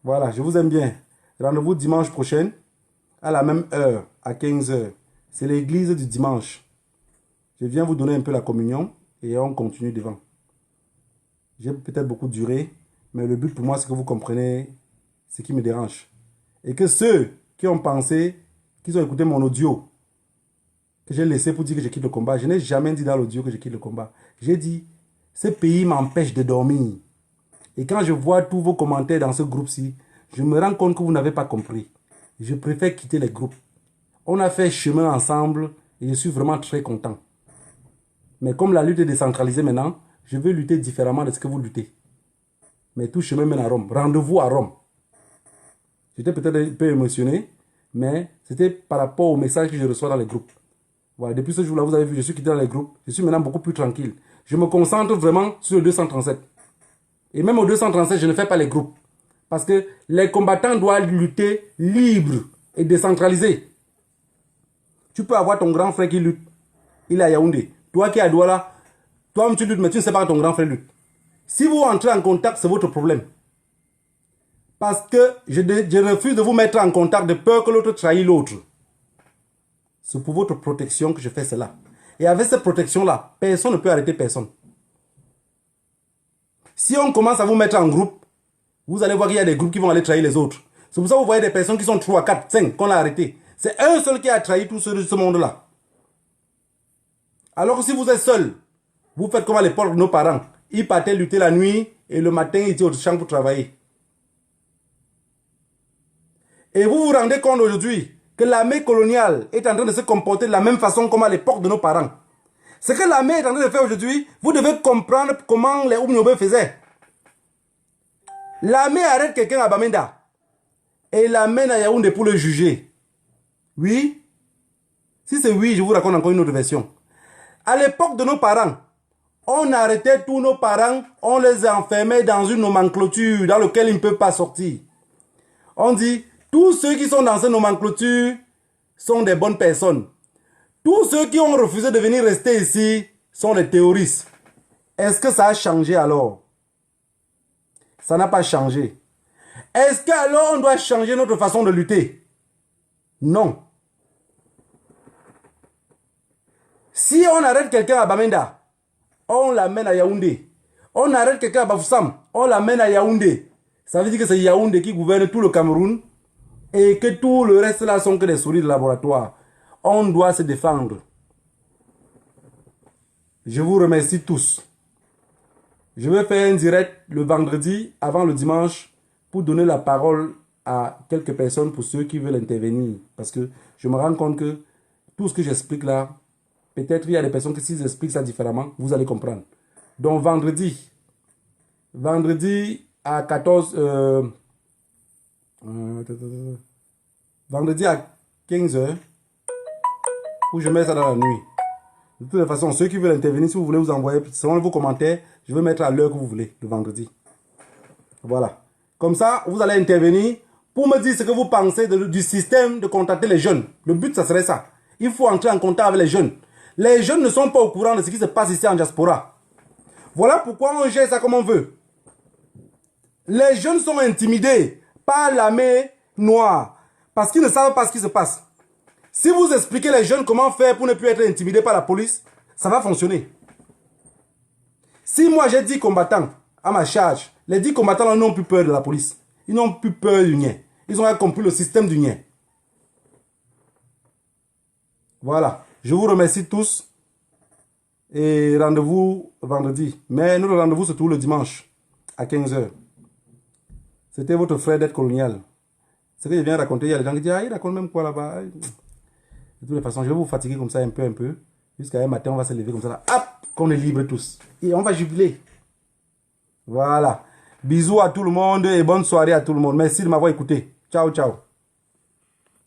Voilà, je vous aime bien. Rendez-vous dimanche prochain, à la même heure, à 15 h. C'est l'église du dimanche. Je viens vous donner un peu la communion et on continue devant. J'ai peut-être beaucoup duré, mais le but pour moi, c'est que vous compreniez ce qui me dérange. Et que ceux qui ont pensé, qui ont écouté mon audio, que j'ai laissé pour dire que je quitte le combat, je n'ai jamais dit dans l'audio que je quitte le combat. J'ai dit, ce pays m'empêche de dormir. Et quand je vois tous vos commentaires dans ce groupe-ci, je me rends compte que vous n'avez pas compris. Je préfère quitter les groupes. On a fait chemin ensemble et je suis vraiment très content. Mais comme la lutte est décentralisée maintenant, je veux lutter différemment de ce que vous luttez. Mais tout chemin mène à Rome. Rendez-vous à Rome. J'étais peut-être un peu émotionné, mais c'était par rapport au message que je reçois dans les groupes. Voilà, depuis ce jour-là, vous avez vu, je suis quitté dans les groupes. Je suis maintenant beaucoup plus tranquille. Je me concentre vraiment sur le 237. Et même au 237, je ne fais pas les groupes. Parce que les combattants doivent lutter libre et décentralisé. Tu peux avoir ton grand frère qui lutte. Il est à Yaoundé. Toi qui es à Douala, toi tu luttes, mais tu ne sais pas que ton grand frère lutte. Si vous entrez en contact, c'est votre problème. Parce que je refuse de vous mettre en contact de peur que l'autre trahisse l'autre. C'est pour votre protection que je fais cela. Et avec cette protection-là, personne ne peut arrêter personne. Si on commence à vous mettre en groupe, vous allez voir qu'il y a des groupes qui vont aller trahir les autres. C'est pour ça que vous voyez des personnes qui sont 3, 4, 5 qu'on a arrêtées. C'est un seul qui a trahi tous ceux de ce monde-là. Alors que si vous êtes seul, vous faites comme à l'époque de nos parents. Ils partaient lutter la nuit et le matin, ils étaient au champ pour travailler. Et vous vous rendez compte aujourd'hui que l'armée coloniale est en train de se comporter de la même façon comme à l'époque de nos parents. Ce que l'armée est en train de faire aujourd'hui, vous devez comprendre comment les Oumniobé faisaient. L'armée arrête quelqu'un à Bamenda et l'amène à Yaoundé pour le juger. Oui? Si c'est oui, je vous raconte encore une autre version. À l'époque de nos parents, on arrêtait tous nos parents, on les enfermait dans une nomenclature dans laquelle ils ne peuvent pas sortir. On dit, tous ceux qui sont dans cette nomenclature sont des bonnes personnes. Tous ceux qui ont refusé de venir rester ici sont des terroristes. Est-ce que ça a changé alors? Ça n'a pas changé. Est-ce qu'alors on doit changer notre façon de lutter? Non. Si on arrête quelqu'un à Bamenda, on l'amène à Yaoundé. On arrête quelqu'un à Bafoussam, on l'amène à Yaoundé. Ça veut dire que c'est Yaoundé qui gouverne tout le Cameroun et que tout le reste là sont que des souris de laboratoire. On doit se défendre. Je vous remercie tous. Je vais faire un direct le vendredi avant le dimanche pour donner la parole à quelques personnes pour ceux qui veulent intervenir. Parce que je me rends compte que tout ce que j'explique là, peut-être il y a des personnes qui s'ils expliquent ça différemment, vous allez comprendre. Donc vendredi à 14... vendredi à 15h, ou je mets ça dans la nuit. De toute façon, ceux qui veulent intervenir, si vous voulez vous envoyer, selon vos commentaires, je vais mettre à l'heure que vous voulez, le vendredi. Voilà. Comme ça, vous allez intervenir pour me dire ce que vous pensez du système de contacter les jeunes. Le but, ça serait ça. Il faut entrer en contact avec les jeunes. Les jeunes ne sont pas au courant de ce qui se passe ici en diaspora. Voilà pourquoi on gère ça comme on veut. Les jeunes sont intimidés par l'armée noire parce qu'ils ne savent pas ce qui se passe. Si vous expliquez les jeunes comment faire pour ne plus être intimidés par la police, ça va fonctionner. Si moi j'ai 10 combattants à ma charge, les 10 combattants n'ont plus peur de la police. Ils n'ont plus peur du nien. Ils ont compris le système du nien. Voilà. Je vous remercie tous. Et rendez-vous vendredi. Mais notre rendez-vous c'est tout le dimanche à 15h. C'était votre frère d'être colonial. Ce que je viens raconter, il y a des gens qui disent, ah, il raconte même quoi là-bas. De toutes les façons, je vais vous fatiguer comme ça un peu. Jusqu'à un matin, on va se lever comme ça. Là, hop, qu'on est libre tous. Et on va jubiler. Voilà. Bisous à tout le monde et bonne soirée à tout le monde. Merci de m'avoir écouté. Ciao, ciao.